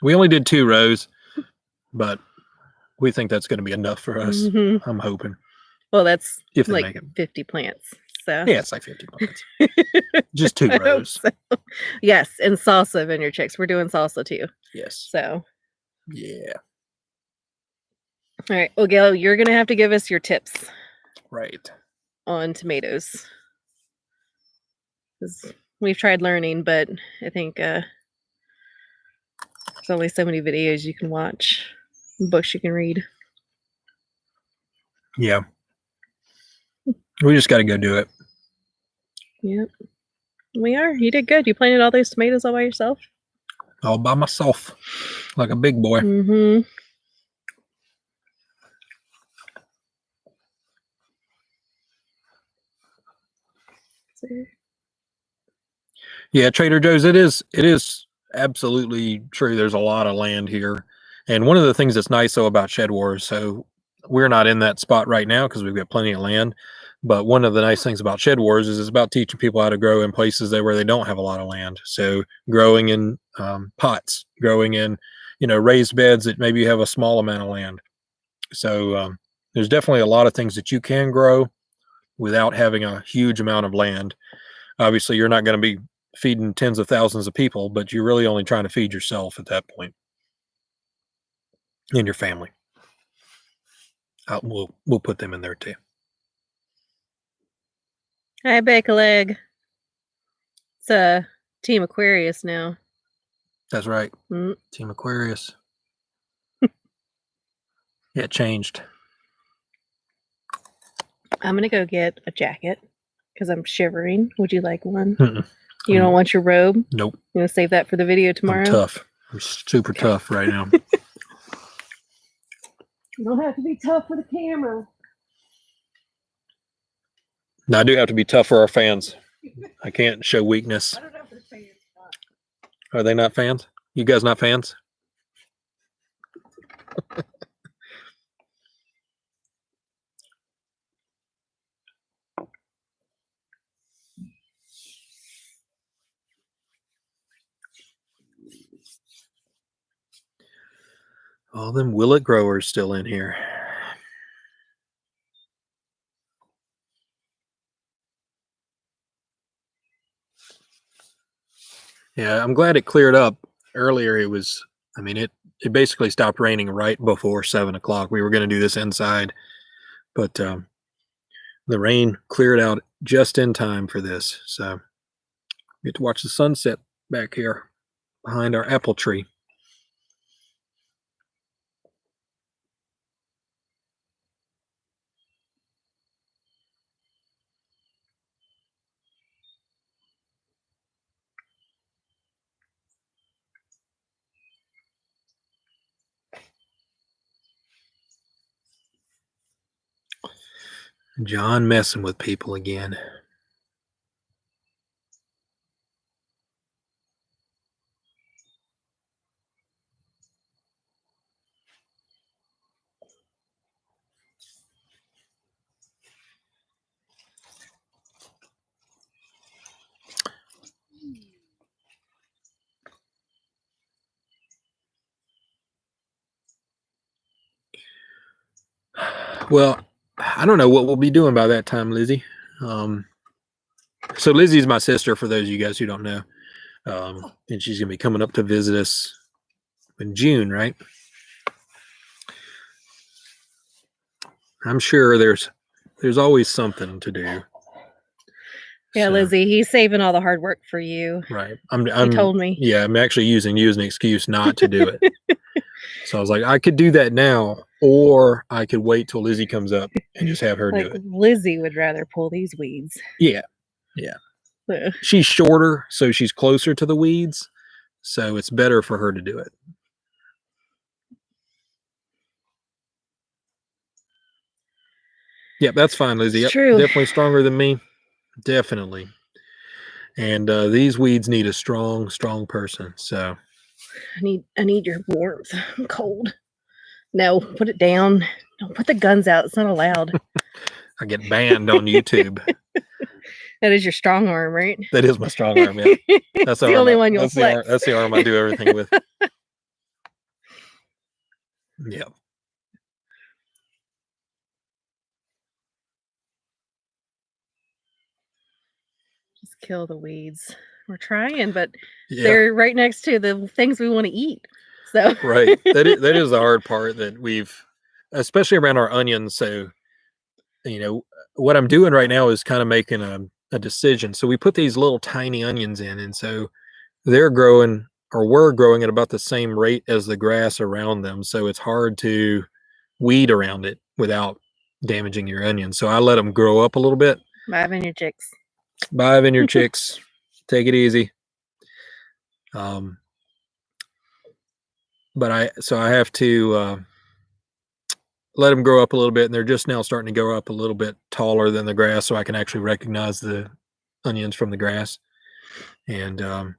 We only did 2 rows, but we think that's going to be enough for us. Mm-hmm. I'm hoping. Well, that's if they like make it. 50 plants. So Yeah, it's like 50 plants. Just 2 rows. So. Yes, and salsa, Vineyard Chicks. We're doing salsa too. Yes. So yeah. All right. Well, Gail, you're gonna have to give us your tips. Right. On tomatoes. Because we've tried learning, but I think there's only so many videos you can watch, books you can read. Yeah. We just got to go do it. Yep. We are. You did good. You planted all those tomatoes all by yourself? All by myself. Like a big boy. Mm-hmm. Yeah, Trader Joe's. It is absolutely true. There's a lot of land here, and one of the things that's nice though about Shed Wars, so we're not in that spot right now because we've got plenty of land. But one of the nice things about Shed Wars is it's about teaching people how to grow in places where they don't have a lot of land. So growing in pots, growing in raised beds that maybe you have a small amount of land. So there's definitely a lot of things that you can grow without having a huge amount of land. Obviously, you're not going to be feeding tens of thousands of people, but you're really only trying to feed yourself at that point and your family. We'll put them in there too. Hi, Bake a Leg. It's a Team Aquarius now. That's right. Mm. Team Aquarius. Yeah, it changed. I'm gonna go get a jacket because I'm shivering. Would you like one? Mm-mm. You don't want your robe? Nope. You gonna save that for the video tomorrow? I'm tough. I'm super tough right now. You don't have to be tough for the camera. Now, I do have to be tough for our fans. I can't show weakness. I don't know if the fans Are they not fans? You guys not fans? All them Willet growers still in here. Yeah, I'm glad it cleared up. Earlier it was, it basically stopped raining right before 7 o'clock. We were going to do this inside, but the rain cleared out just in time for this. So we get to watch the sunset back here behind our apple tree. John messing with people again. Well, I don't know what we'll be doing by that time, Lizzie. So Lizzie's my sister, for those of you guys who don't know. And she's going to be coming up to visit us in June, right? I'm sure there's always something to do. Yeah, So, Lizzie, he's saving all the hard work for you. right. He told me. Yeah, I'm actually using you as an excuse not to do it. So I was like, I could do that now, or I could wait till Lizzie comes up and just have her do it. Lizzie would rather pull these weeds. Yeah. She's shorter, so she's closer to the weeds. So it's better for her to do it. Yep, that's fine, Lizzie. Yep, True. Definitely stronger than me. Definitely. And these weeds need a strong person. So I need your warmth. I'm cold. No, put it down. Don't put the guns out. It's not allowed. I get banned on YouTube. That is your strong arm, right? That is my strong arm. Yeah, that's the only one you'll flex. That's the arm I do everything with. Yeah. Just kill the weeds. We're trying, but Yeah. they're right next to the things we want to eat. So right. That is the hard part that especially around our onions. So, what I'm doing right now is kind of making a decision. So we put these little tiny onions in, and so we're growing at about the same rate as the grass around them. So it's hard to weed around it without damaging your onions. So I let them grow up a little bit. Bye, vineyard chicks. Bye, vineyard chicks. Take it easy. But I have to let them grow up a little bit, and they're just now starting to grow up a little bit taller than the grass, so I can actually recognize the onions from the grass. And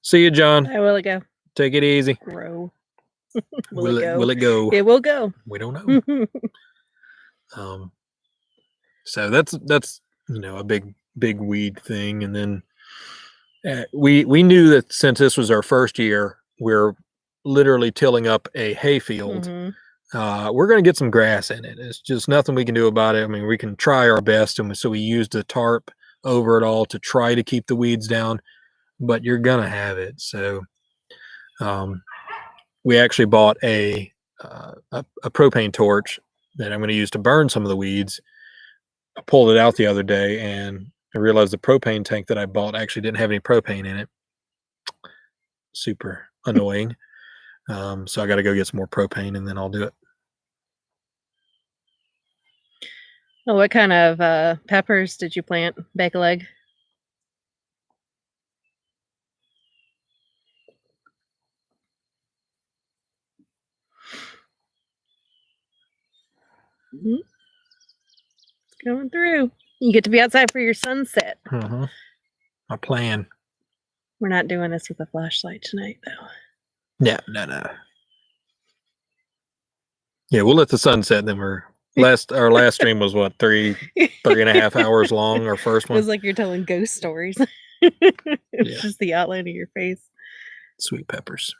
see you, John. I will go. Take it easy. Grow. Will it go? It will go. We don't know. So that's a big weed thing. And then we knew that since this was our first year, we're literally tilling up a hay field. Mm-hmm. We're going to get some grass in it. It's just nothing we can do about it. I mean, we can try our best, and so we used a tarp over it all to try to keep the weeds down, but you're going to have it. So we actually bought a propane torch that I'm going to use to burn some of the weeds. I pulled it out the other day, and I realized the propane tank that I bought actually didn't have any propane in it. Super annoying. So I got to go get some more propane, and then I'll do it. Well, what kind of peppers did you plant? Bake a leg? Mm-hmm. It's going through. You get to be outside for your sunset. Mm-hmm. My plan. We're not doing this with a flashlight tonight, though. Yeah, no. Yeah, we'll let the sun set. Then our last stream was what, 3.5 hours long. Our first It one. was like you're telling ghost stories. It's just the outline of your face. Sweet peppers.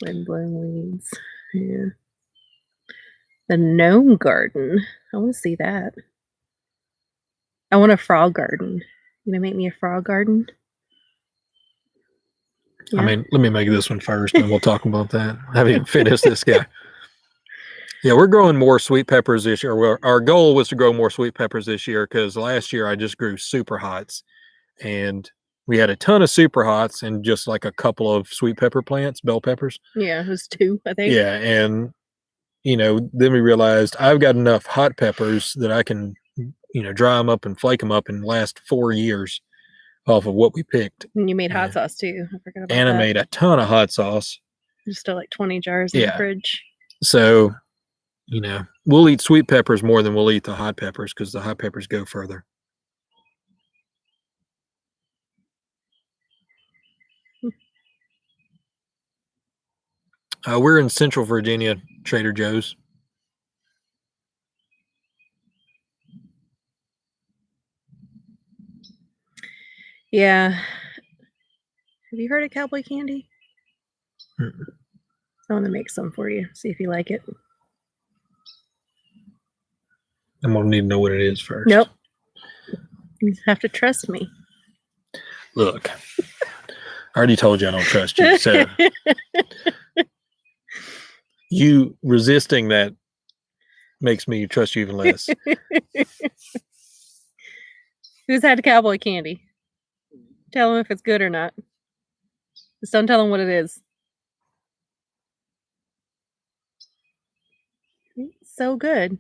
Windblown weeds. Yeah. The gnome garden. I want to see that. I want a frog garden. You gonna make me a frog garden? Yeah. I mean, let me make this one first, and we'll talk about that. I haven't even finished this guy. Yeah, we're growing more sweet peppers this year. Our goal was to grow more sweet peppers this year because last year I just grew super hots, and we had a ton of super hots and just like a couple of sweet pepper plants, bell peppers. Yeah, it was 2, I think. Yeah, and then we realized I've got enough hot peppers that I can, dry them up and flake them up and last 4 years off of what we picked. And you made hot sauce too. I forgot about that. And I made a ton of hot sauce. There's still like 20 jars in the fridge. So, we'll eat sweet peppers more than we'll eat the hot peppers because the hot peppers go further. We're in Central Virginia, Trader Joe's. Yeah. Have you heard of cowboy candy? Mm-mm. I want to make some for you. See if you like it. I'm going to need to know what it is first. Nope. You have to trust me. Look, I already told you I don't trust you. So you resisting that makes me trust you even less. Who's had cowboy candy? Tell them if it's good or not. Just don't tell them what it is. It's so good.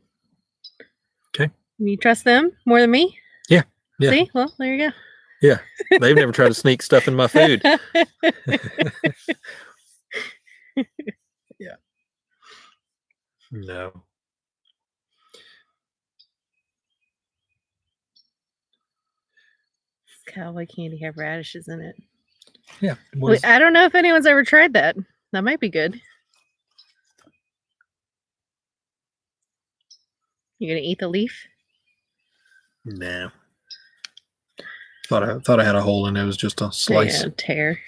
Okay. You trust them more than me? Yeah. See? Well, there you go. Yeah. They've never tried to sneak stuff in my food. Yeah. No. Cowboy candy have radishes in it. Yeah. I don't know if anyone's ever tried that. That might be good. You gonna eat the leaf? No. Thought I had a hole in it. It was just a slice. Yeah, tear.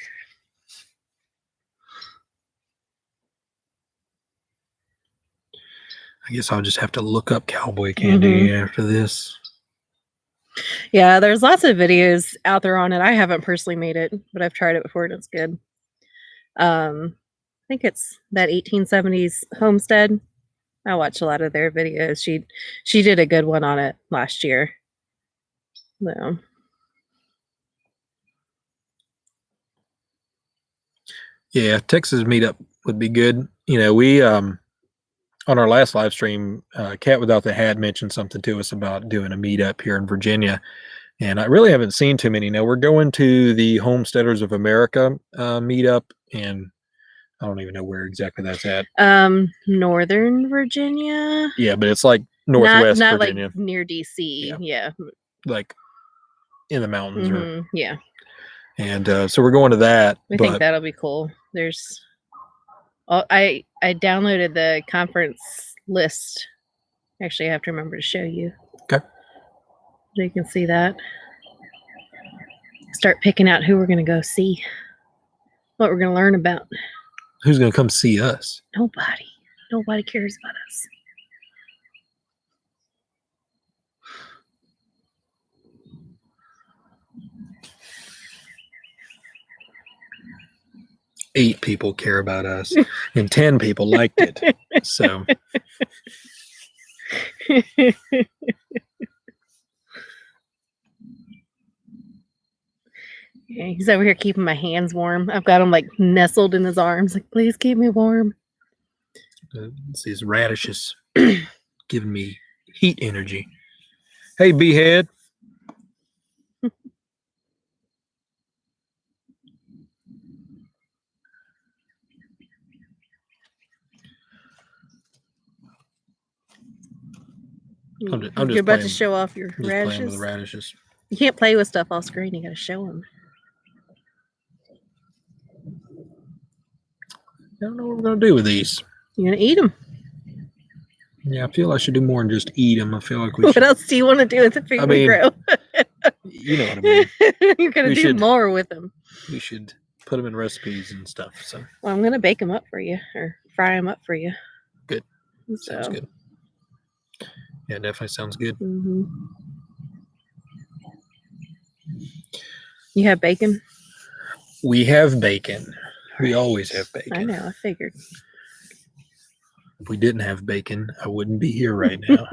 I guess I'll just have to look up cowboy candy after this. Yeah, there's lots of videos out there on it. I haven't personally made it, but I've tried it before and it's good. I think it's that 1870s homestead. I watched a lot of their videos. She did a good one on it last year. So. Yeah, Texas meetup would be good. We on our last live stream, Cat Without the Hat mentioned something to us about doing a meetup here in Virginia, and I really haven't seen too many. Now we're going to the Homesteaders of America meetup, and I don't even know where exactly that's at. Northern Virginia. Yeah, but it's like Northwest not Virginia, like near DC. Yeah. like in the mountains, or Yeah. and so we're going to that. I think that'll be cool. There's, I downloaded the conference list. Actually, I have to remember to show you. Okay. So you can see that. Start picking out who we're going to go see. What we're going to learn about. Who's going to come see us? Nobody. Nobody cares about us. Eight people care about us, and 10 people liked it. So Yeah, he's over here keeping my hands warm. I've got him like nestled in his arms. Like, please keep me warm. it's these radishes giving me heat energy. Hey, Behead. I'm just You're about to playing- show off your Just playing with radishes. the radishes. You can't play with stuff off screen. You got to show them. I don't know what we're going to do with these. You're gonna eat them. Yeah, I feel I should do more than just eat them. I feel like we What should. else do you want to do with the food we mean, grow? You know what I mean. You're gonna we do should- more with them. We should put them in recipes and stuff. So Well, I'm gonna bake them up for you or fry them up for you. Good. So, sounds good. Yeah, definitely sounds good. mhm. You have bacon? We have bacon. We always have bacon. I know. I figured. If we didn't have bacon, I wouldn't be here right now.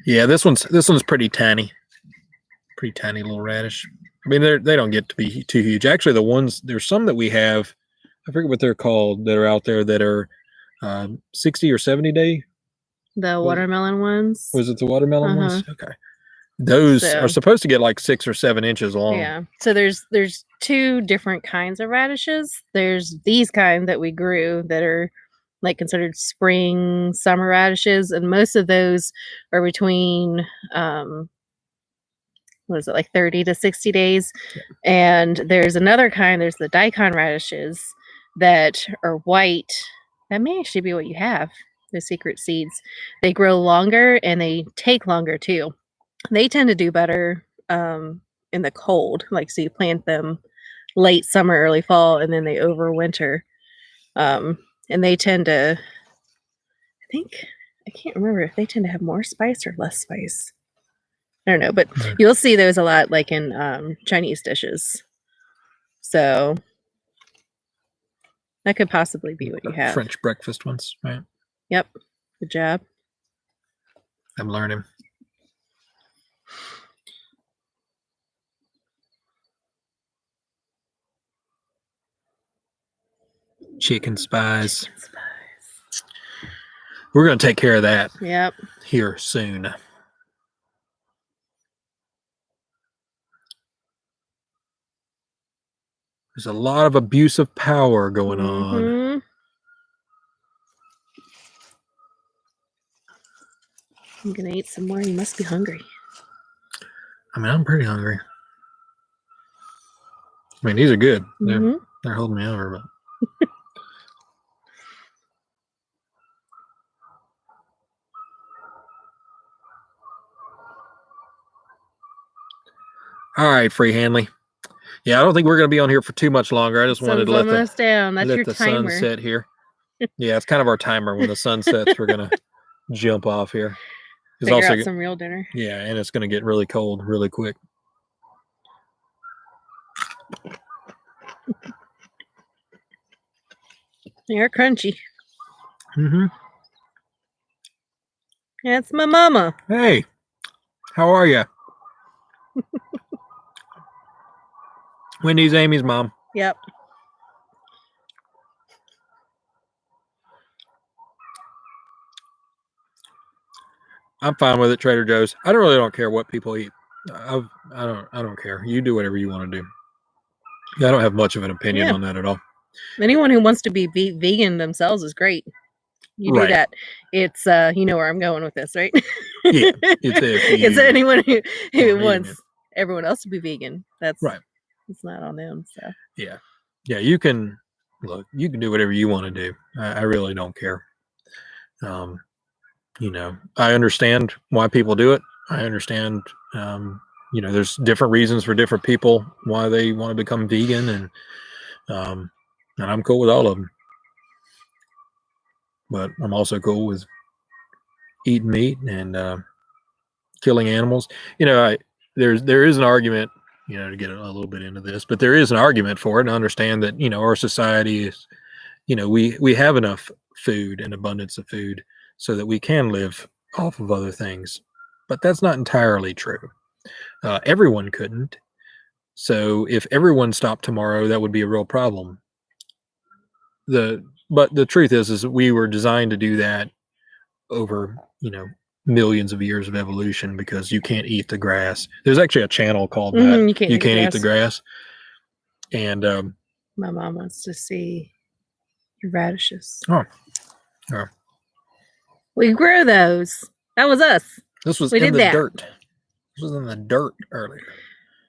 Yeah, this one's pretty tiny little radish. I mean, they don't get to be too huge. Actually, there's some that we have. I forget what they're called that are out there that are 60 or 70 day. The watermelon ones. Was it the watermelon Uh-huh. ones? Okay, those So- are supposed to get like 6 or 7 inches long. Yeah. So there's two different kinds of radishes. There's these kind that we grew that are like considered spring, summer radishes, and most of those are between what is it, like 30 to 60 days. Yeah. And there's another kind, there's the daikon radishes that are white. That may actually be what you have, the secret seeds. They grow longer and they take longer too. They tend to do better in the cold. Like, so you plant them late summer, early fall, and then they overwinter. And they tend to, I can't remember if they tend to have more spice or less spice. I don't know, but Right. you'll see those a lot like in Chinese dishes. So that could possibly be what you have. French breakfast ones, right? Yep. Good job. I'm learning. Chicken spice. We're going to take care of that Yep. here soon. There's a lot of abuse of power going on. Mhm. I'm gonna eat some more. You must be hungry. I mean, I'm pretty hungry. I mean, these are good. Mhm. They're holding me over, but all right, Free Hanley. Yeah, I don't think we're going to be on here for too much longer. I just wanted to Sun's let the almost down. That's your sun timer. set here. Yeah, it's kind of our timer. When the sun sets, we're going to jump off here. It's Figure also out some real dinner. yeah, and it's going to get really cold really quick. They're crunchy. Mm-hmm. That's my mama. Hey, how are you? Wendy's Amy's mom. Yep. I'm fine with it, Trader Joe's. I really don't care what people eat. I don't care. You do whatever you want to do. I don't have much of an opinion Yeah. on that at all. Anyone who wants to be vegan themselves is great. You do Right. that. It's you know where I'm going with this, right? Yeah, it's if it's you anyone who are vegan, wants everyone else to be vegan. That's right. It's not on them. So Yeah, you can do whatever you want to do. I really don't care. You know, I understand why people do it. I understand, you know, there's different reasons for different people why they want to become vegan, and I'm cool with all of them. But I'm also cool with eating meat and killing animals. You know, there is an argument, you know, to get a little bit into this, but there is an argument for it, and understand that, you know, our society is, you know, we have enough food and abundance of food so that we can live off of other things, but that's not entirely true. Everyone couldn't. So if everyone stopped tomorrow, that would be a real problem. But the truth is we were designed to do that over, you know, millions of years of evolution, because you can't eat the grass. There's actually a channel called that. you can't Eat the grass. And my mom wants to see your radishes. Oh. We grew those. That was us. This was We in did the that. dirt. This was in the dirt earlier.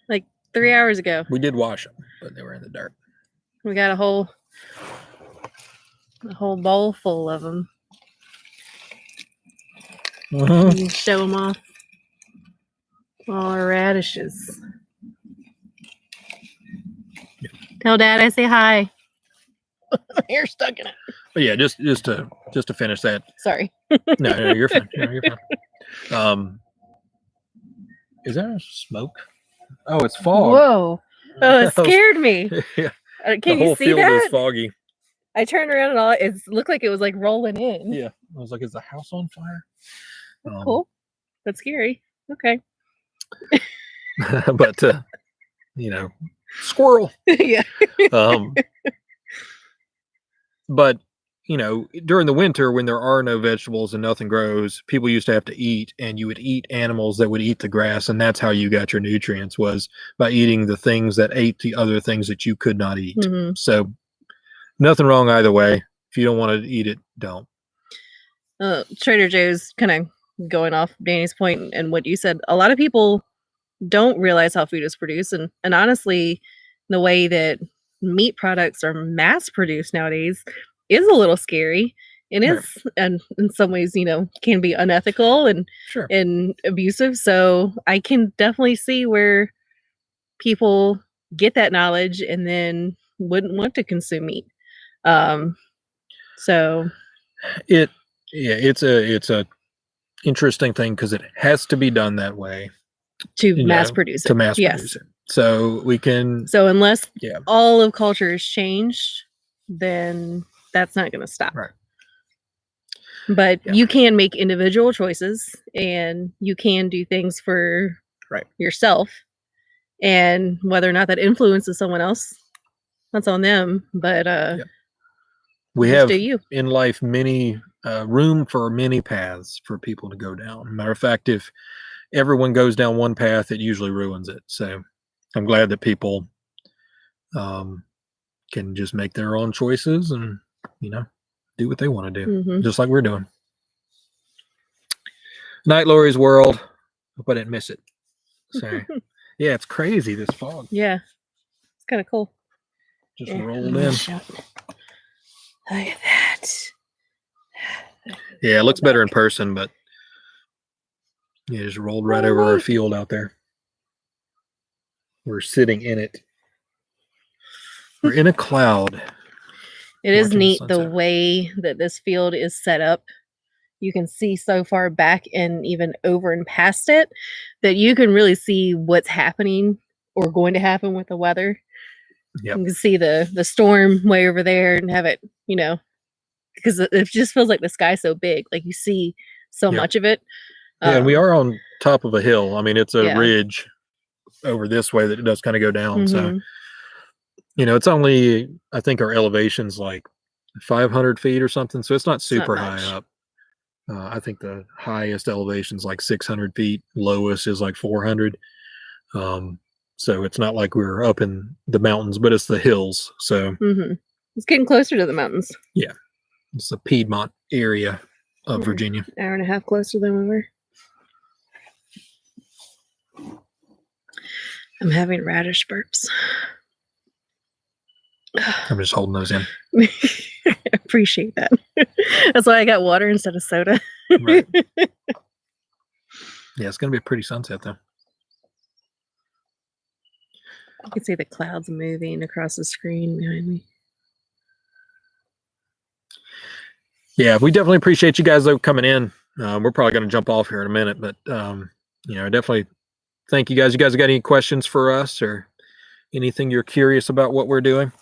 Like 3 hours ago. We did wash them, but they were in the dirt. We got a whole bowl full of them. Mhm. You can show them off. All our radishes. Tell Dad I say hi. You're stuck in it. But yeah, just to finish that. Sorry. No, you're fine. No, you're fine. Is that a smoke? Oh, it's fog. Whoa. Oh, it scared me. Yeah. Can The whole you see field is that? foggy. I turned around and it looked like it was like rolling in. Yeah. I was like, is the house on fire? Cool. That's scary. Okay. But you know, squirrel. Yeah. But you know, during the winter when there are no vegetables and nothing grows, people used to have to eat, and you would eat animals that would eat the grass, and that's how you got your nutrients, was by eating the things that ate the other things that you could not eat. Mhm. So nothing wrong either way. If you don't want to eat it, don't. Trader Joe's, kind of going off Danny's point and what you said, a lot of people don't realize how food is produced, and honestly, the way that meat products are mass produced nowadays is a little scary. It Right. is, and in some ways, you know, can be unethical and Sure. abusive. So I can definitely see where people get that knowledge and then wouldn't want to consume meat. So It's a interesting thing, because it has to be done that way to you mass know, produce it. to mass Yes. produce it. So we can. So unless Yeah. all of culture is changed, then that's not going to stop. Right. But Yeah. you can make individual choices, and you can do things for Right. yourself. And whether or not that influences someone else, that's on them. But We just have do you. in life many room for many paths for people to go down. Matter of fact, if everyone goes down one path, it usually ruins it. So I'm glad that people can just make their own choices and, you know, do what they want to do, Mhm. just like we're doing. Night Lori's World. Hope I didn't miss it. So yeah, it's crazy, this fog Yeah, it's kind of cool. just Yeah, rolled I'm in. gonna show it. Look at that. Yeah, it looks better in person, but yeah, just rolled right over our field out there. We're sitting in it. We're in a cloud. It is Watching the neat the sunset. way that this field is set up. You can see so far back and even over and past it that you can really see what's happening or going to happen with the weather. Yep. You can see the storm way over there and have it, you know, because it just feels like the sky's so big. Like you see so Yep. much of it. Yeah, and we Um, are on top of a hill. I mean, it's a Yeah. ridge over this way that it does kind of go down. So, mhm. you know, it's only, I think our elevation's like 500 feet or something. So it's not not super much. high up. I think the highest elevation's like 600 feet. Lowest is like 400. So it's not like we're up in the mountains, but it's the hills. So Mhm. It's getting closer to the mountains. It's the Piedmont area of Mhm. Virginia. Hour and a half closer than we were. I'm having radish burps. I'm just holding those in. I appreciate that. That's why I got water instead of soda. Right. Yeah, it's gonna be a pretty sunset though. You can see the clouds moving across the screen behind me. Yeah, we definitely appreciate you guys though coming in. We're probably gonna jump off here in a minute, but definitely thank you guys. You guys got any questions for us or anything you're curious about what we're doing?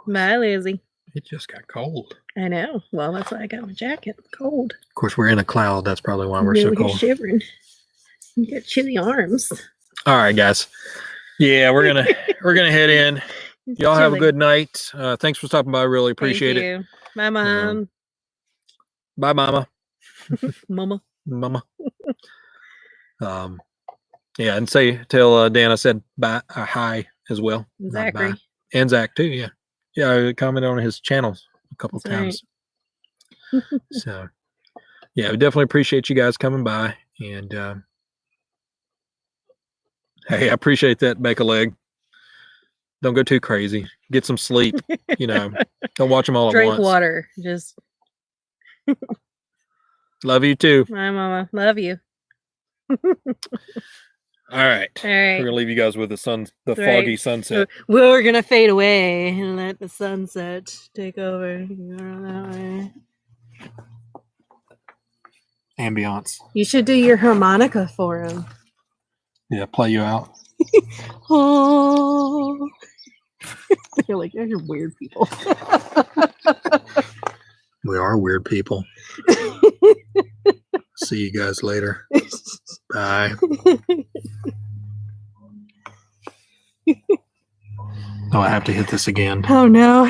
Bye, Lizzie. It just got cold. I know. Well, that's why I got my jacket. Cold. Of course, we're in a cloud. That's probably why we're so Really cold. shivering. You got chilly arms. All right, guys. Yeah, we're gonna head in. Y'all have a Chilly. good night. Thanks for stopping by. Really Thank appreciate it. you. Bye, Mom. Bye, Mama. Mama. Mama. Yeah, and tell Dan I said bye, hi as well. Not Zachary. bye. And Zach too. Yeah, yeah. I commented on his channel a couple of That's times. So, yeah, we definitely appreciate you guys coming by. And hey, I appreciate that, Becca Leg. Don't go too crazy. Get some sleep. Don't watch them all at Drink once. water. Just Love you too. bye, Mama. Love you. All right. All We're right. gonna leave you guys with the Right. foggy sunset. We're gonna fade away and let the sunset take over. Ambiance. You should do your harmonica for him. Yeah, play you out. Oh, you're like, you're weird people. We are weird people. See you guys later. Bye. Oh, I have to hit this again. Oh no.